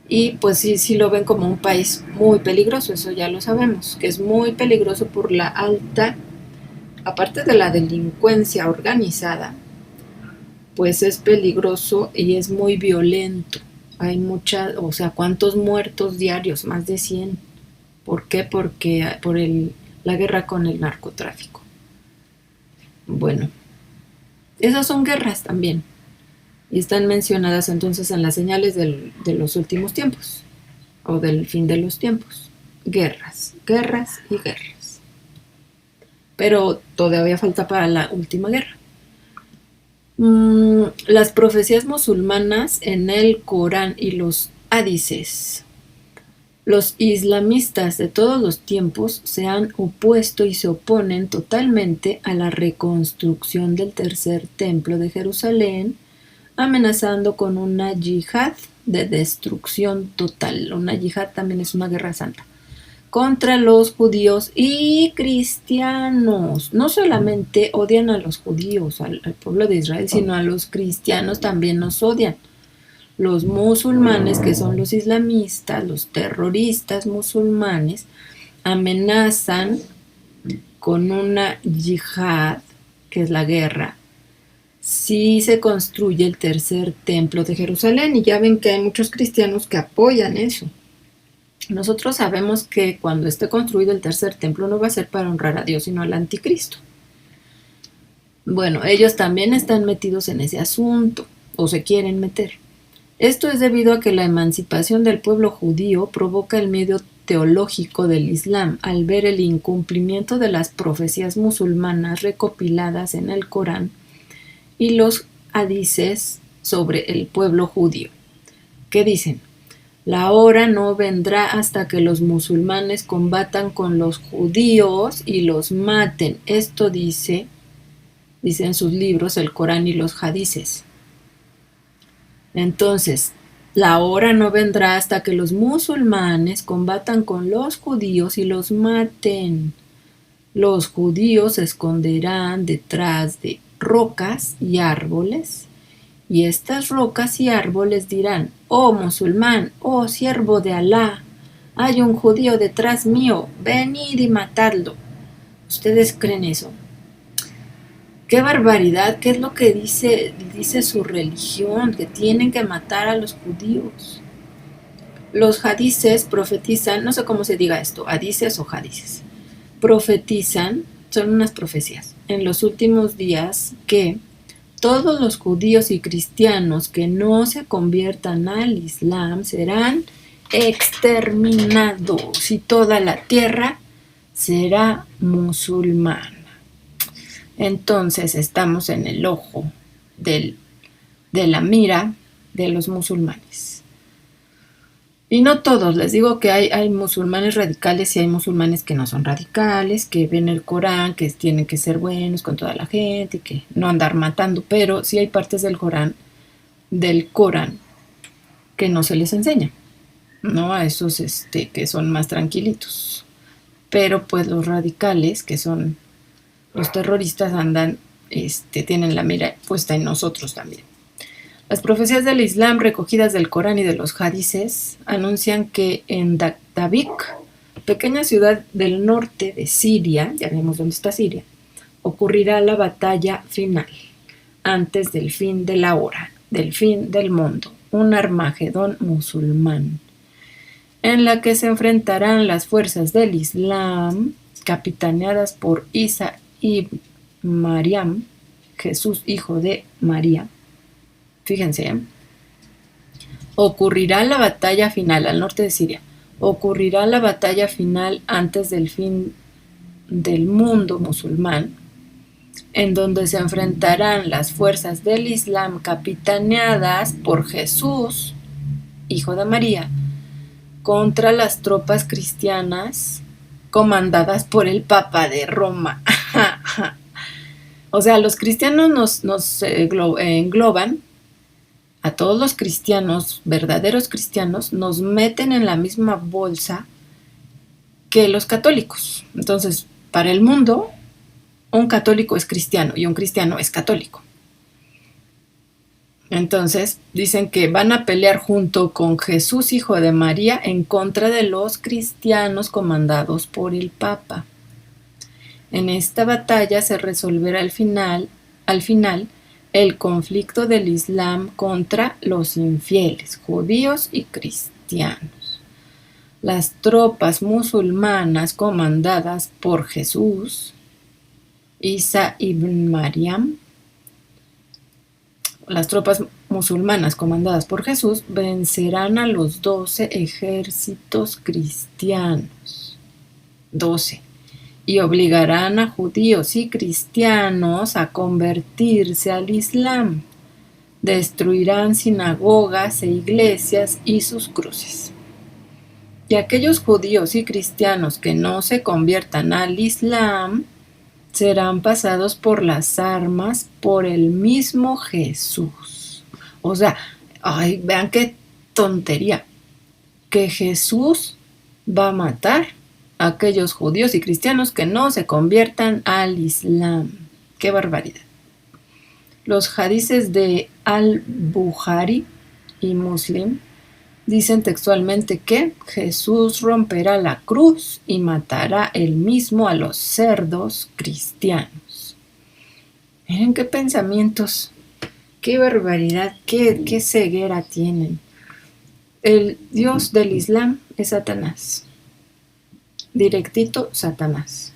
S1: y pues sí lo ven como un país muy peligroso, eso ya lo sabemos, que es muy peligroso por la alta, aparte de la delincuencia organizada, pues es peligroso y es muy violento. Hay ¿cuántos muertos diarios? Más de 100. ¿Por qué? Porque por la guerra con el narcotráfico. Bueno, esas son guerras también. Y están mencionadas entonces en las señales de los últimos tiempos, o del fin de los tiempos. Guerras, guerras y guerras. Pero todavía falta para la última guerra. Las profecías musulmanas en el Corán y los hadices. Los islamistas de todos los tiempos se han opuesto y se oponen totalmente a la reconstrucción del tercer templo de Jerusalén, amenazando con una yihad de destrucción total. Una yihad también es una guerra santa contra los judíos y cristianos. No solamente odian a los judíos, al pueblo de Israel, sino a los cristianos también nos odian. Los musulmanes, que son los islamistas, los terroristas musulmanes, amenazan con una yihad, que es la guerra, si se construye el tercer templo de Jerusalén. Y ya ven que hay muchos cristianos que apoyan eso. Nosotros sabemos que cuando esté construido el tercer templo no va a ser para honrar a Dios, sino al anticristo. Bueno, ellos también están metidos en ese asunto, o se quieren meter. Esto es debido a que la emancipación del pueblo judío provoca el miedo teológico del Islam al ver el incumplimiento de las profecías musulmanas recopiladas en el Corán y los hadices sobre el pueblo judío. ¿Qué dicen? La hora no vendrá hasta que los musulmanes combatan con los judíos y los maten. Esto dice en sus libros el Corán y los hadices. Entonces, la hora no vendrá hasta que los musulmanes combatan con los judíos y los maten. Los judíos se esconderán detrás de rocas y árboles, y estas rocas y árboles dirán: oh musulmán, oh siervo de Alá, hay un judío detrás mío, venid y matadlo. ¿Ustedes creen eso? ¡Qué barbaridad! ¿Qué es lo que dice su religión? Que tienen que matar a los judíos. Los hadices profetizan, no sé cómo se diga esto, hadices o hadices, profetizan, son unas profecías, en los últimos días que todos los judíos y cristianos que no se conviertan al Islam serán exterminados y toda la tierra será musulmana. Entonces estamos en el ojo de la mira de los musulmanes. Y no todos, les digo que hay musulmanes radicales y hay musulmanes que no son radicales, que ven el Corán, que tienen que ser buenos con toda la gente y que no andar matando, pero sí hay partes del Corán que no se les enseña, ¿no? A esos que son más tranquilitos. Pero pues los radicales, que son los terroristas, tienen la mira puesta en nosotros también. Las profecías del Islam recogidas del Corán y de los hadices anuncian que en Dagdabik, pequeña ciudad del norte de Siria, ya vemos dónde está Siria, ocurrirá la batalla final, antes del fin de la hora, del fin del mundo, un Armagedón musulmán, en la que se enfrentarán las fuerzas del Islam, capitaneadas por Isa ibn Mariam, Jesús hijo de María. Fíjense, ocurrirá la batalla final al norte de Siria. Ocurrirá la batalla final antes del fin del mundo musulmán, en donde se enfrentarán las fuerzas del Islam capitaneadas por Jesús, hijo de María, contra las tropas cristianas comandadas por el Papa de Roma. O sea, los cristianos nos engloban. A todos los cristianos, verdaderos cristianos, nos meten en la misma bolsa que los católicos. Entonces, para el mundo, un católico es cristiano y un cristiano es católico. Entonces, dicen que van a pelear junto con Jesús, hijo de María, en contra de los cristianos comandados por el Papa. En esta batalla se resolverá al final, el conflicto del Islam contra los infieles, judíos y cristianos. Las tropas musulmanas comandadas por Jesús, Isa ibn Mariam, las tropas musulmanas comandadas por Jesús vencerán a los 12 ejércitos cristianos. 12. Y obligarán a judíos y cristianos a convertirse al Islam. Destruirán sinagogas e iglesias y sus cruces. Y aquellos judíos y cristianos que no se conviertan al Islam serán pasados por las armas por el mismo Jesús. O sea, vean qué tontería, que Jesús va a matar a aquellos judíos y cristianos que no se conviertan al Islam. ¡Qué barbaridad! Los hadices de Al-Bukhari y Muslim dicen textualmente que Jesús romperá la cruz y matará él mismo a los cerdos cristianos. Miren qué pensamientos, qué barbaridad, qué ceguera tienen. El Dios del Islam es Satanás. Directito, Satanás.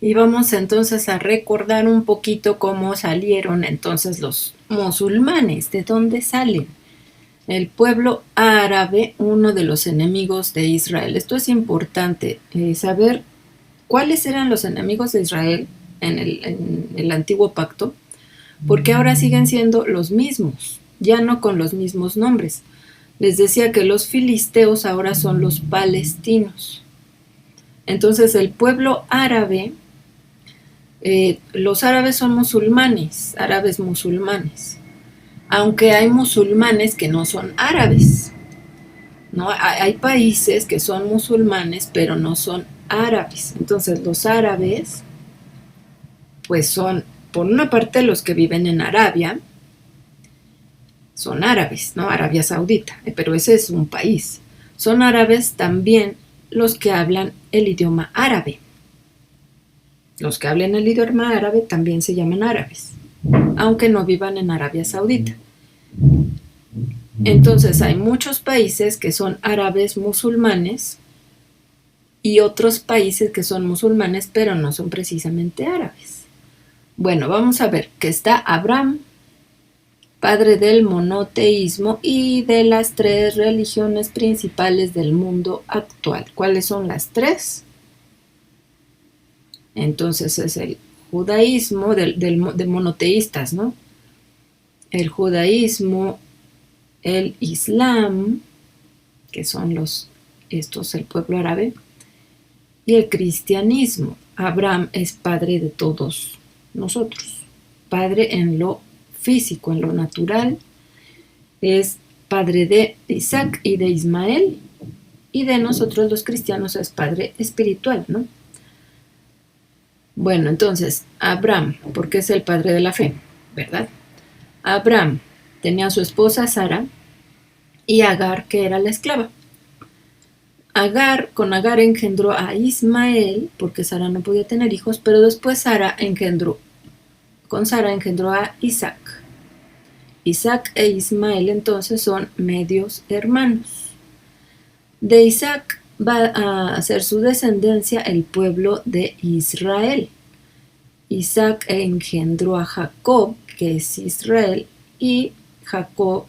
S1: Y vamos entonces a recordar un poquito cómo salieron entonces los musulmanes, de dónde salen. El pueblo árabe, uno de los enemigos de Israel. Esto es importante, saber cuáles eran los enemigos de Israel en el antiguo pacto, porque ahora siguen siendo los mismos, ya no con los mismos nombres. Les decía que los filisteos ahora son los palestinos. Entonces el pueblo árabe, los árabes son musulmanes, árabes musulmanes, aunque hay musulmanes que no son árabes, ¿no? Hay países que son musulmanes pero no son árabes. Entonces los árabes pues son, por una parte, los que viven en Arabia, son árabes, ¿no? Arabia Saudita, pero ese es un país. Son árabes también los que hablan el idioma árabe. Los que hablan el idioma árabe también se llaman árabes, aunque no vivan en Arabia Saudita. Entonces hay muchos países que son árabes musulmanes y otros países que son musulmanes pero no son precisamente árabes. Bueno, vamos a ver que está Abraham, padre del monoteísmo y de las 3 religiones principales del mundo actual. ¿Cuáles son las 3? Entonces es el judaísmo de monoteístas, ¿no? El judaísmo, el islam que son el pueblo árabe, y el cristianismo. Abraham es padre de todos nosotros, padre en lo físico, en lo natural, es padre de Isaac y de Ismael, y de nosotros los cristianos es padre espiritual, ¿no? Bueno, entonces, Abraham, porque es el padre de la fe, ¿verdad? Abraham tenía a su esposa Sara y Agar, que era la esclava. Con Agar engendró a Ismael, porque Sara no podía tener hijos, pero después con Sara engendró a Isaac. Isaac e Ismael entonces son medios hermanos. De Isaac va a hacer su descendencia el pueblo de Israel. Isaac engendró a Jacob, que es Israel, y Jacob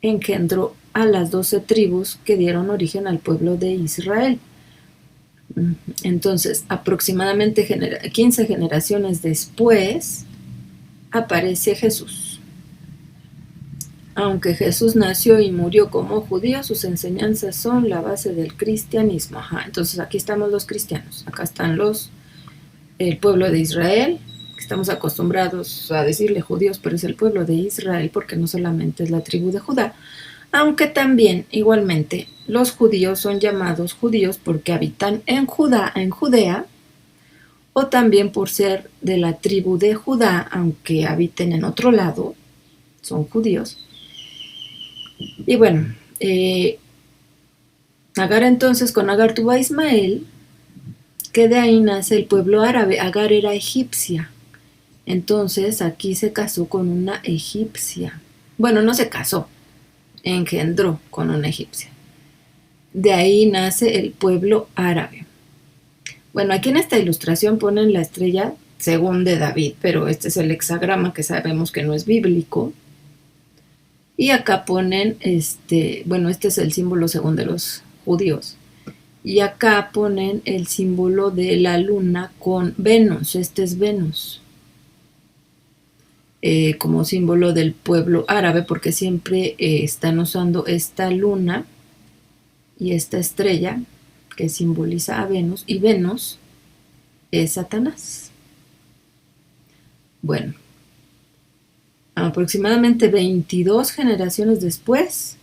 S1: engendró a las 12 tribus que dieron origen al pueblo de Israel. Entonces, aproximadamente 15 generaciones después, aparece Jesús. Aunque Jesús nació y murió como judío, sus enseñanzas son la base del cristianismo. Entonces aquí estamos los cristianos, acá están el pueblo de Israel, que estamos acostumbrados a decirle judíos, pero es el pueblo de Israel porque no solamente es la tribu de Judá, aunque también igualmente los judíos son llamados judíos porque habitan en Judea, o también por ser de la tribu de Judá, aunque habiten en otro lado, son judíos. Y bueno, Agar entonces, con Agar tuvo a Ismael, que de ahí nace el pueblo árabe. Agar era egipcia, entonces aquí se casó con una egipcia. Bueno, no se casó, engendró con una egipcia. De ahí nace el pueblo árabe. Bueno, aquí en esta ilustración ponen la estrella según de David, pero este es el hexagrama que sabemos que no es bíblico. Y acá ponen, este es el símbolo según de los judíos. Y acá ponen el símbolo de la luna con Venus. Este es Venus. Como símbolo del pueblo árabe, porque siempre están usando esta luna y esta estrella que simboliza a Venus. Y Venus es Satanás. Bueno. Aproximadamente 22 generaciones después,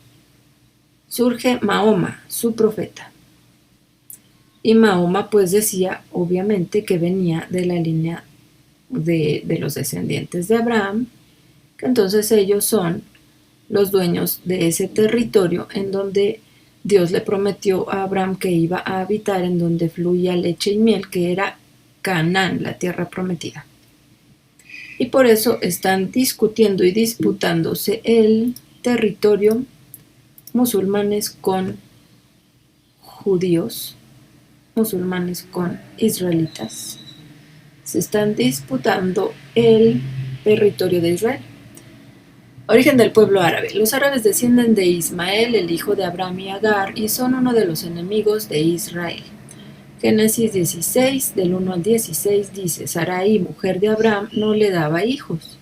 S1: surge Mahoma, su profeta. Y Mahoma pues decía, obviamente, que venía de la línea de los descendientes de Abraham, que entonces ellos son los dueños de ese territorio en donde Dios le prometió a Abraham que iba a habitar, en donde fluía leche y miel, que era Canaán, la tierra prometida. Y por eso están discutiendo y disputándose el territorio, musulmanes con judíos, musulmanes con israelitas. Se están disputando el territorio de Israel. Origen del pueblo árabe. Los árabes descienden de Ismael, el hijo de Abraham y Agar, y son uno de los enemigos de Israel. Génesis 16, del 1 al 16, dice: Sarai, mujer de Abraham, no le daba hijos,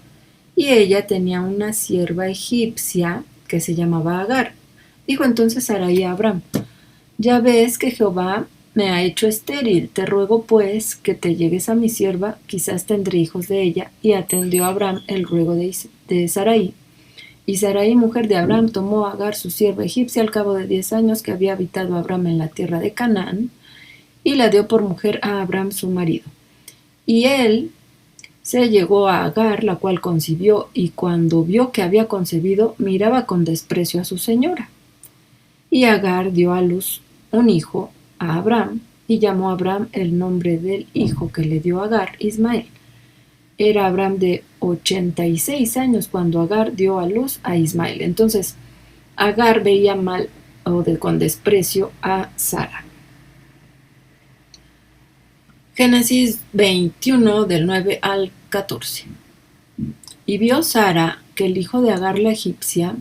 S1: y ella tenía una sierva egipcia que se llamaba Agar. Dijo entonces Sarai a Abraham: ya ves que Jehová me ha hecho estéril, te ruego pues que te llegues a mi sierva, quizás tendré hijos de ella. Y atendió a Abraham el ruego de Sarai. Y Sarai, mujer de Abraham, tomó a Agar, su sierva egipcia, al cabo de 10 años que había habitado Abraham en la tierra de Canaán, y la dio por mujer a Abraham su marido. Y él se llegó a Agar, la cual concibió, y cuando vio que había concebido, miraba con desprecio a su señora. Y Agar dio a luz un hijo a Abraham, y llamó a Abraham el nombre del hijo que le dio a Agar, Ismael. Era Abraham de 86 años cuando Agar dio a luz a Ismael. Entonces, Agar veía mal con desprecio a Sara. Génesis 21, del 9 al 14. Y vio Sara que el hijo de Agar la egipcia,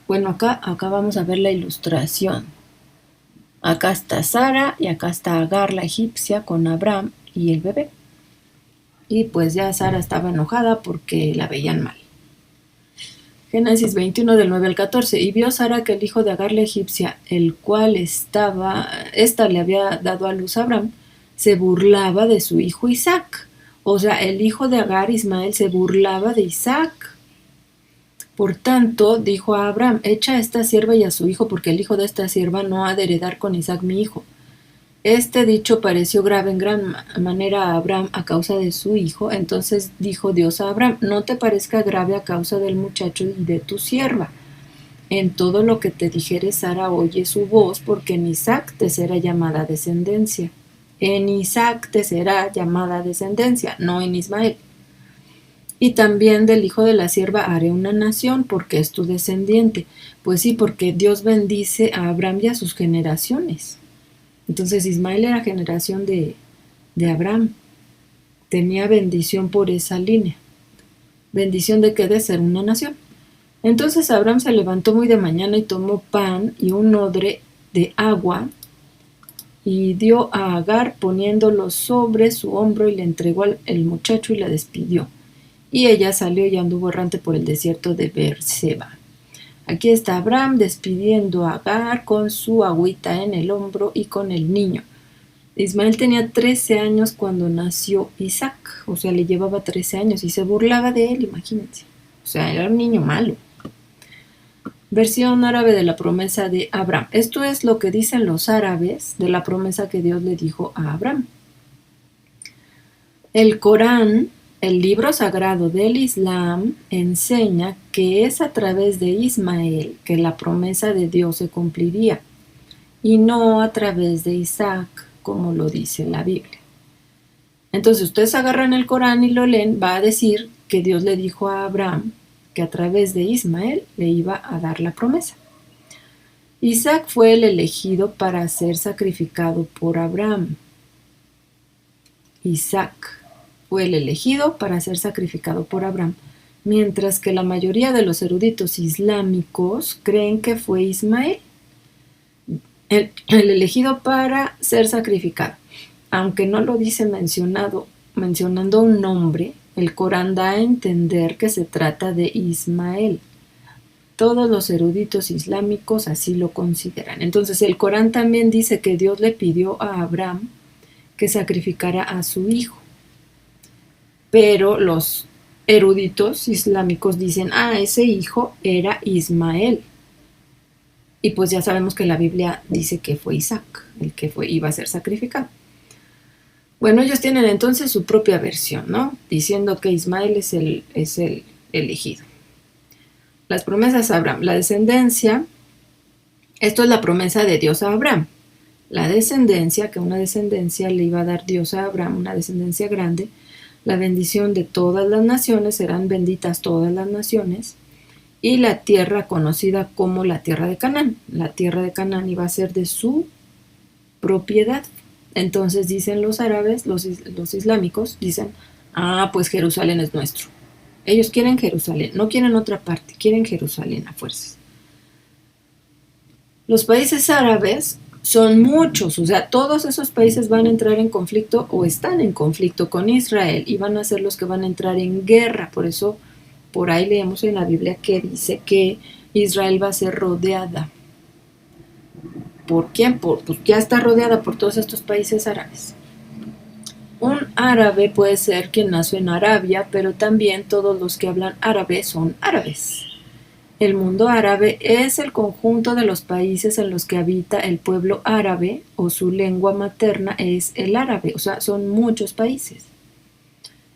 S1: bueno, acá vamos a ver la ilustración. Acá está Sara y acá está Agar la egipcia con Abraham y el bebé. Y pues ya Sara estaba enojada porque la veían mal. Génesis 21 del 9 al 14. Y vio Sara que el hijo de Agar la egipcia, el cual ésta le había dado a luz a Abraham, se burlaba de su hijo Isaac. O sea, el hijo de Agar, Ismael, se burlaba de Isaac. Por tanto, dijo a Abraham, echa a esta sierva y a su hijo, porque el hijo de esta sierva no ha de heredar con Isaac mi hijo. Este dicho pareció grave en gran manera a Abraham a causa de su hijo. Entonces dijo Dios a Abraham, no te parezca grave a causa del muchacho y de tu sierva. En todo lo que te dijere Sara oye su voz, porque en Isaac te será llamada descendencia. En Isaac te será llamada descendencia, no en Ismael. Y también del hijo de la sierva haré una nación, porque es tu descendiente. Pues sí, porque Dios bendice a Abraham y a sus generaciones. Entonces Ismael era generación de Abraham. Tenía bendición por esa línea. Bendición de que de ser una nación. Entonces Abraham se levantó muy de mañana y tomó pan y un odre de agua y dio a Agar poniéndolo sobre su hombro y le entregó el muchacho y la despidió. Y ella salió y anduvo errante por el desierto de Beerseba. Aquí está Abraham despidiendo a Agar con su agüita en el hombro y con el niño. Ismael tenía 13 años cuando nació Isaac, o sea, le llevaba 13 años y se burlaba de él, imagínense. O sea, era un niño malo. Versión árabe de la promesa de Abraham. Esto es lo que dicen los árabes de la promesa que Dios le dijo a Abraham. El Corán, el libro sagrado del Islam, enseña que es a través de Ismael que la promesa de Dios se cumpliría y no a través de Isaac, como lo dice la Biblia. Entonces ustedes agarran el Corán y lo leen, va a decir que Dios le dijo a Abraham que a través de Ismael le iba a dar la promesa. Isaac fue el elegido para ser sacrificado por Abraham. Isaac fue el elegido para ser sacrificado por Abraham, mientras que la mayoría de los eruditos islámicos creen que fue Ismael el elegido para ser sacrificado. Aunque no lo dice mencionando un nombre, el Corán da a entender que se trata de Ismael. Todos los eruditos islámicos así lo consideran. Entonces el Corán también dice que Dios le pidió a Abraham que sacrificara a su hijo. Pero los eruditos islámicos dicen, ese hijo era Ismael. Y pues ya sabemos que la Biblia dice que fue Isaac el que iba a ser sacrificado. Bueno, ellos tienen entonces su propia versión, ¿no? Diciendo que Ismael es el elegido. Las promesas a Abraham. La descendencia, esto es la promesa de Dios a Abraham. La descendencia, que una descendencia le iba a dar Dios a Abraham, una descendencia grande. La bendición de todas las naciones, serán benditas todas las naciones. Y la tierra conocida como la tierra de Canaán. La tierra de Canaán iba a ser de su propiedad. Entonces dicen los árabes, los islámicos, dicen, pues Jerusalén es nuestro. Ellos quieren Jerusalén, no quieren otra parte, quieren Jerusalén a fuerzas. Los países árabes son muchos, o sea, todos esos países van a entrar en conflicto o están en conflicto con Israel y van a ser los que van a entrar en guerra. Por eso, por ahí leemos en la Biblia que dice que Israel va a ser rodeada. ¿Por quién? Pues ya está rodeada por todos estos países árabes. Un árabe puede ser quien nació en Arabia, pero también todos los que hablan árabe son árabes. El mundo árabe es el conjunto de los países en los que habita el pueblo árabe o su lengua materna es el árabe, o sea, son muchos países.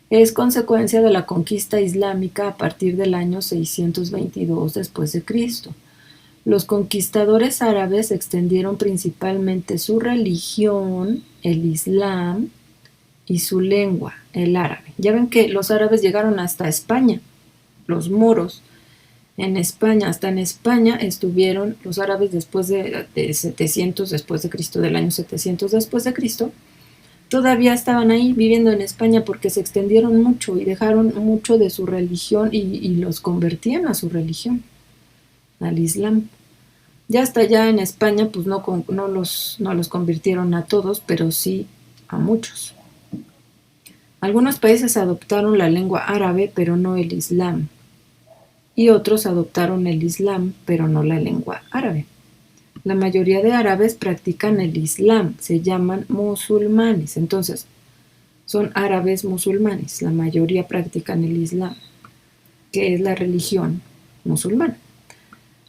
S1: Es consecuencia de la conquista islámica a partir del año 622 después de Cristo. Los conquistadores árabes extendieron principalmente su religión, el Islam, y su lengua, el árabe. Ya ven que los árabes llegaron hasta España, los moros. En España, hasta en España estuvieron los árabes después de 700 después de Cristo, del año 700 después de Cristo. Todavía estaban ahí viviendo en España porque se extendieron mucho y dejaron mucho de su religión y los convertían a su religión, al Islam. Ya hasta allá en España pues no los convirtieron a todos, pero sí a muchos. Algunos países adoptaron la lengua árabe, pero no el Islam. y otros adoptaron el Islam, pero no la lengua árabe. La mayoría de árabes practican el Islam, se llaman musulmanes. Entonces, son árabes musulmanes, la mayoría practican el Islam, que es la religión musulmana.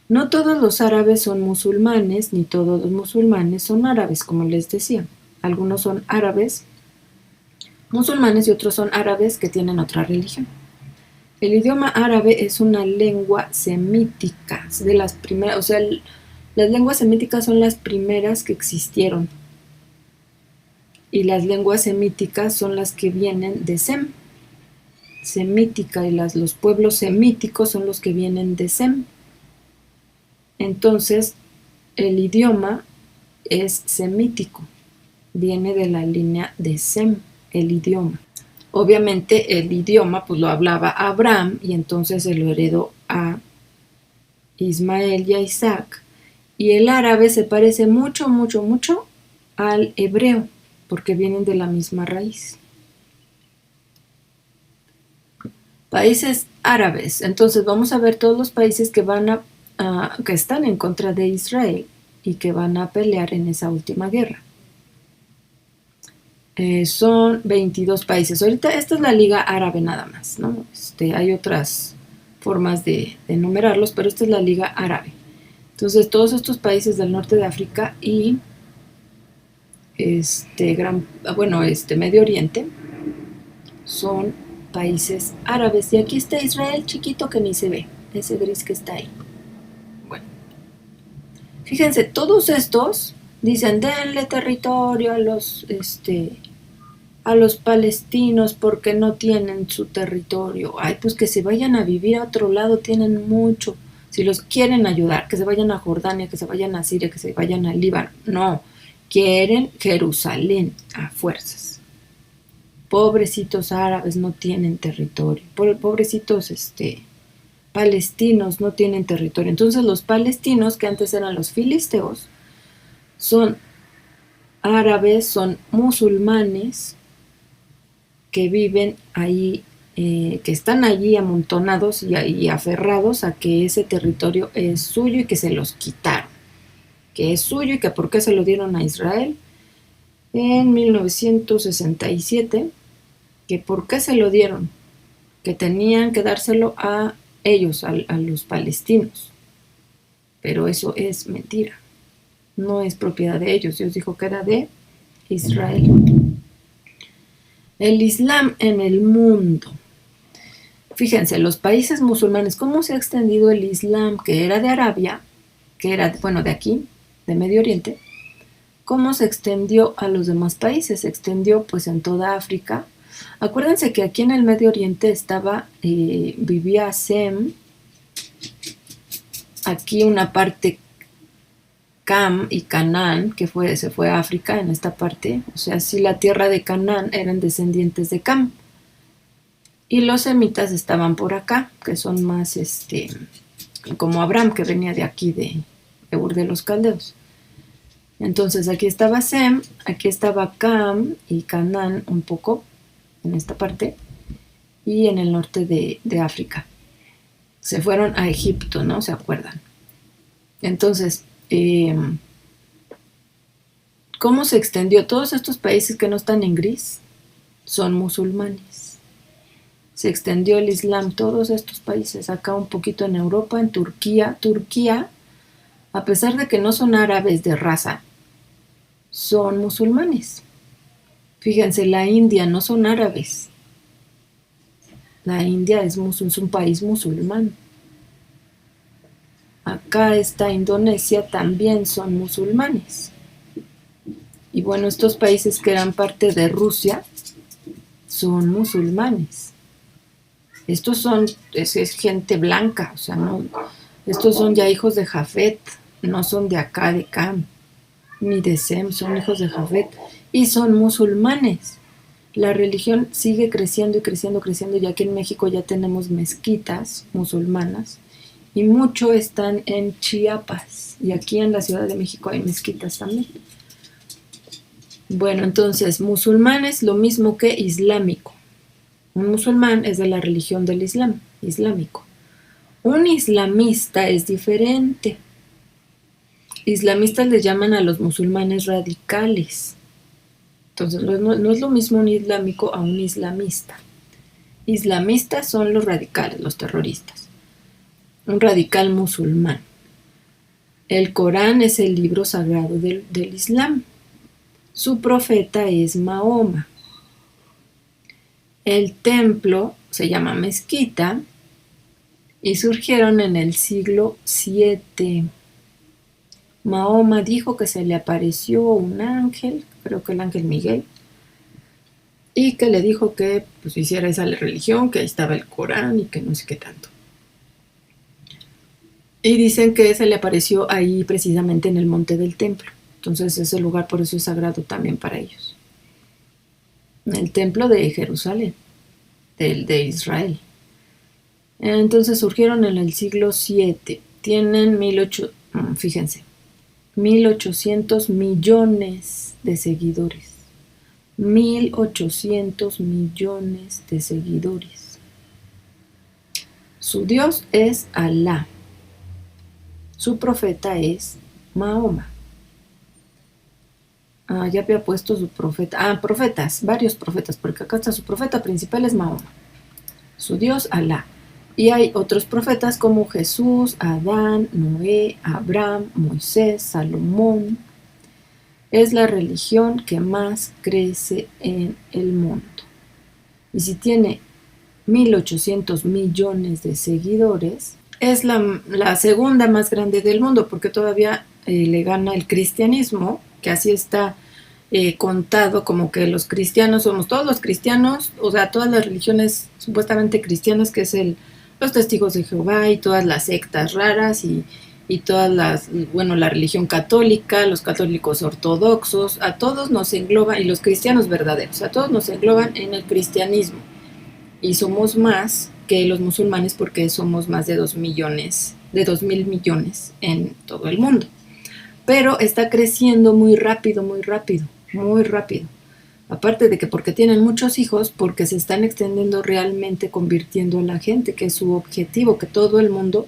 S1: No todos los árabes son musulmanes, ni todos los musulmanes son árabes, como les decía. Algunos son árabes musulmanes y otros son árabes que tienen otra religión. El idioma árabe es una lengua semítica, de las primeras, o sea, las lenguas semíticas son las primeras que existieron. Y las lenguas semíticas son las que vienen de Sem. Semítica y los pueblos semíticos son los que vienen de Sem. Entonces, el idioma es semítico, viene de la línea de Sem, el idioma. Obviamente el idioma pues lo hablaba Abraham y entonces se lo heredó a Ismael y a Isaac. Y el árabe se parece mucho, mucho, mucho al hebreo, porque vienen de la misma raíz. Países árabes. Entonces vamos a ver todos los países que que están en contra de Israel y que van a pelear en esa última guerra. Son 22 países. Ahorita esta es la Liga Árabe nada más, ¿no? Hay otras formas de enumerarlos, pero esta es la Liga Árabe. Entonces todos estos países del norte de África y Medio Oriente son países árabes. Y aquí está Israel chiquito que ni se ve, ese gris que está ahí. Bueno, fíjense, todos estos dicen denle territorio a los palestinos porque no tienen su territorio. Ay, pues que se vayan a vivir a otro lado, tienen mucho. Si los quieren ayudar, que se vayan a Jordania, que se vayan a Siria, que se vayan al Líbano. No, quieren Jerusalén a fuerzas. Pobrecitos árabes no tienen territorio. Pobrecitos palestinos no tienen territorio. Entonces los palestinos, que antes eran los filisteos, son árabes, son musulmanes que viven ahí, que están allí amontonados y aferrados a que ese territorio es suyo y que se los quitaron, que es suyo y que por qué se lo dieron a Israel en 1967, que por qué se lo dieron, que tenían que dárselo a ellos, a los palestinos, pero eso es mentira, no es propiedad de ellos. Dios dijo que era de Israel. El Islam en el mundo. Fíjense, los países musulmanes, cómo se ha extendido el Islam, que era de Arabia, que era, de aquí, de Medio Oriente, cómo se extendió a los demás países. Se extendió pues en toda África. Acuérdense que aquí en el Medio Oriente vivía Sem, aquí una parte Cam y Canaán, que se fue a África en esta parte. O sea, sí, la tierra de Canaán eran descendientes de Cam. Y los semitas estaban por acá, que son más como Abraham, que venía de aquí, de Ur de los Caldeos. Entonces aquí estaba Sem, aquí estaba Cam y Canaán un poco, en esta parte, y en el norte de África. Se fueron a Egipto, ¿no? ¿Se acuerdan? Entonces, ¿cómo se extendió? Todos estos países que no están en gris son musulmanes. Se extendió el Islam, todos estos países, acá un poquito en Europa, en Turquía. Turquía, a pesar de que no son árabes de raza, son musulmanes. Fíjense, la India no son árabes. La India es un país musulmán. Acá está Indonesia, también son musulmanes. Y bueno, estos países que eran parte de Rusia son musulmanes. Estos es gente blanca, o sea, no, estos son ya hijos de Jafet, no son de acá, de Cam, ni de Sem, son hijos de Jafet y son musulmanes. La religión sigue creciendo y creciendo, creciendo, ya que en México ya tenemos mezquitas musulmanas y mucho están en Chiapas y aquí en la Ciudad de México hay mezquitas también. Bueno, entonces, musulmán es lo mismo que islámico. Un musulmán es de la religión del Islam, islámico. Un islamista es diferente. Islamistas le llaman a los musulmanes radicales. Entonces no es lo mismo un islámico a un islamista. Islamistas son los radicales, los terroristas. Un radical musulmán. El Corán es el libro sagrado del Islam. Su profeta es Mahoma. El templo se llama mezquita y surgieron en el siglo VII. Mahoma dijo que se le apareció un ángel, creo que el ángel Miguel, y que le dijo que pues hiciera esa religión, que ahí estaba el Corán y que no sé qué tanto. Y dicen que se le apareció ahí precisamente en el monte del templo. Entonces ese lugar por eso es sagrado también para ellos. El templo de Jerusalén, de Israel. Entonces surgieron en el siglo VII. Tienen 1.800 millones de seguidores. 1.800 millones de seguidores. Su Dios es Alá. Su profeta es Mahoma. Ya había puesto su profeta. Profetas, varios profetas, porque acá está su profeta principal es Mahoma. Su Dios Alá. Y hay otros profetas como Jesús, Adán, Noé, Abraham, Moisés, Salomón. Es la religión que más crece en el mundo. Y si tiene 1.800 millones de seguidores, es la segunda más grande del mundo, porque todavía le gana el cristianismo, que así está contado, como que los cristianos somos todos los cristianos, o sea, todas las religiones supuestamente cristianas, que es los testigos de Jehová y todas las sectas raras y todas la religión católica, los católicos ortodoxos, a todos nos engloban, y los cristianos verdaderos, a todos nos engloban en el cristianismo. Y somos más que los musulmanes porque somos más de 2.000 millones en todo el mundo. Pero está creciendo muy rápido, muy rápido, muy rápido. Aparte de que porque tienen muchos hijos, porque se están extendiendo realmente, convirtiendo a la gente, que es su objetivo, que todo el mundo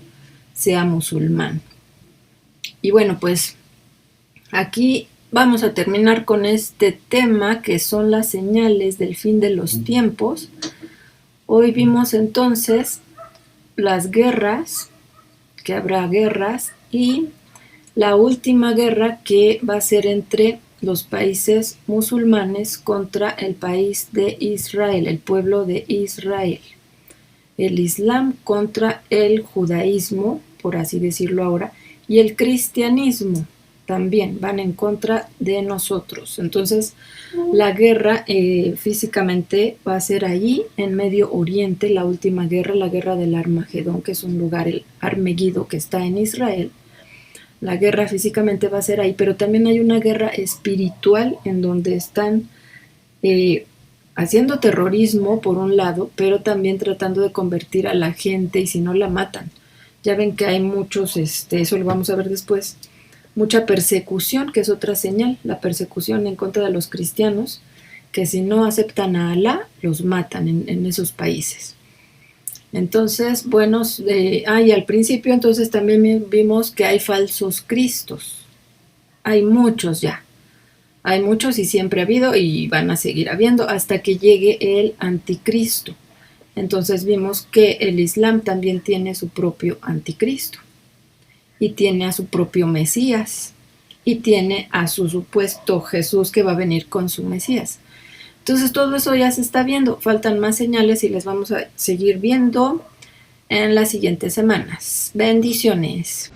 S1: sea musulmán. Y bueno, pues aquí vamos a terminar con este tema que son las señales del fin de los tiempos. Hoy vimos entonces las guerras, que habrá guerras, y la última guerra que va a ser entre los países musulmanes contra el país de Israel, el pueblo de Israel. El Islam contra el judaísmo, por así decirlo ahora, y el cristianismo también van en contra de nosotros. Entonces, la guerra físicamente va a ser allí, en Medio Oriente, la última guerra, la guerra del Armagedón, que es un lugar, el Armeguido, que está en Israel. La guerra físicamente va a ser ahí, pero también hay una guerra espiritual en donde están haciendo terrorismo por un lado, pero también tratando de convertir a la gente y si no la matan. Ya ven que hay muchos, eso lo vamos a ver después, mucha persecución, que es otra señal, la persecución en contra de los cristianos, que si no aceptan a Alá, los matan en esos países. Entonces, bueno, y al principio entonces también vimos que hay falsos cristos. Hay muchos ya. Hay muchos y siempre ha habido y van a seguir habiendo hasta que llegue el anticristo. Entonces vimos que el Islam también tiene su propio anticristo. Y tiene a su propio Mesías. Y tiene a su supuesto Jesús que va a venir con su Mesías. Entonces todo eso ya se está viendo, faltan más señales y les vamos a seguir viendo en las siguientes semanas. Bendiciones.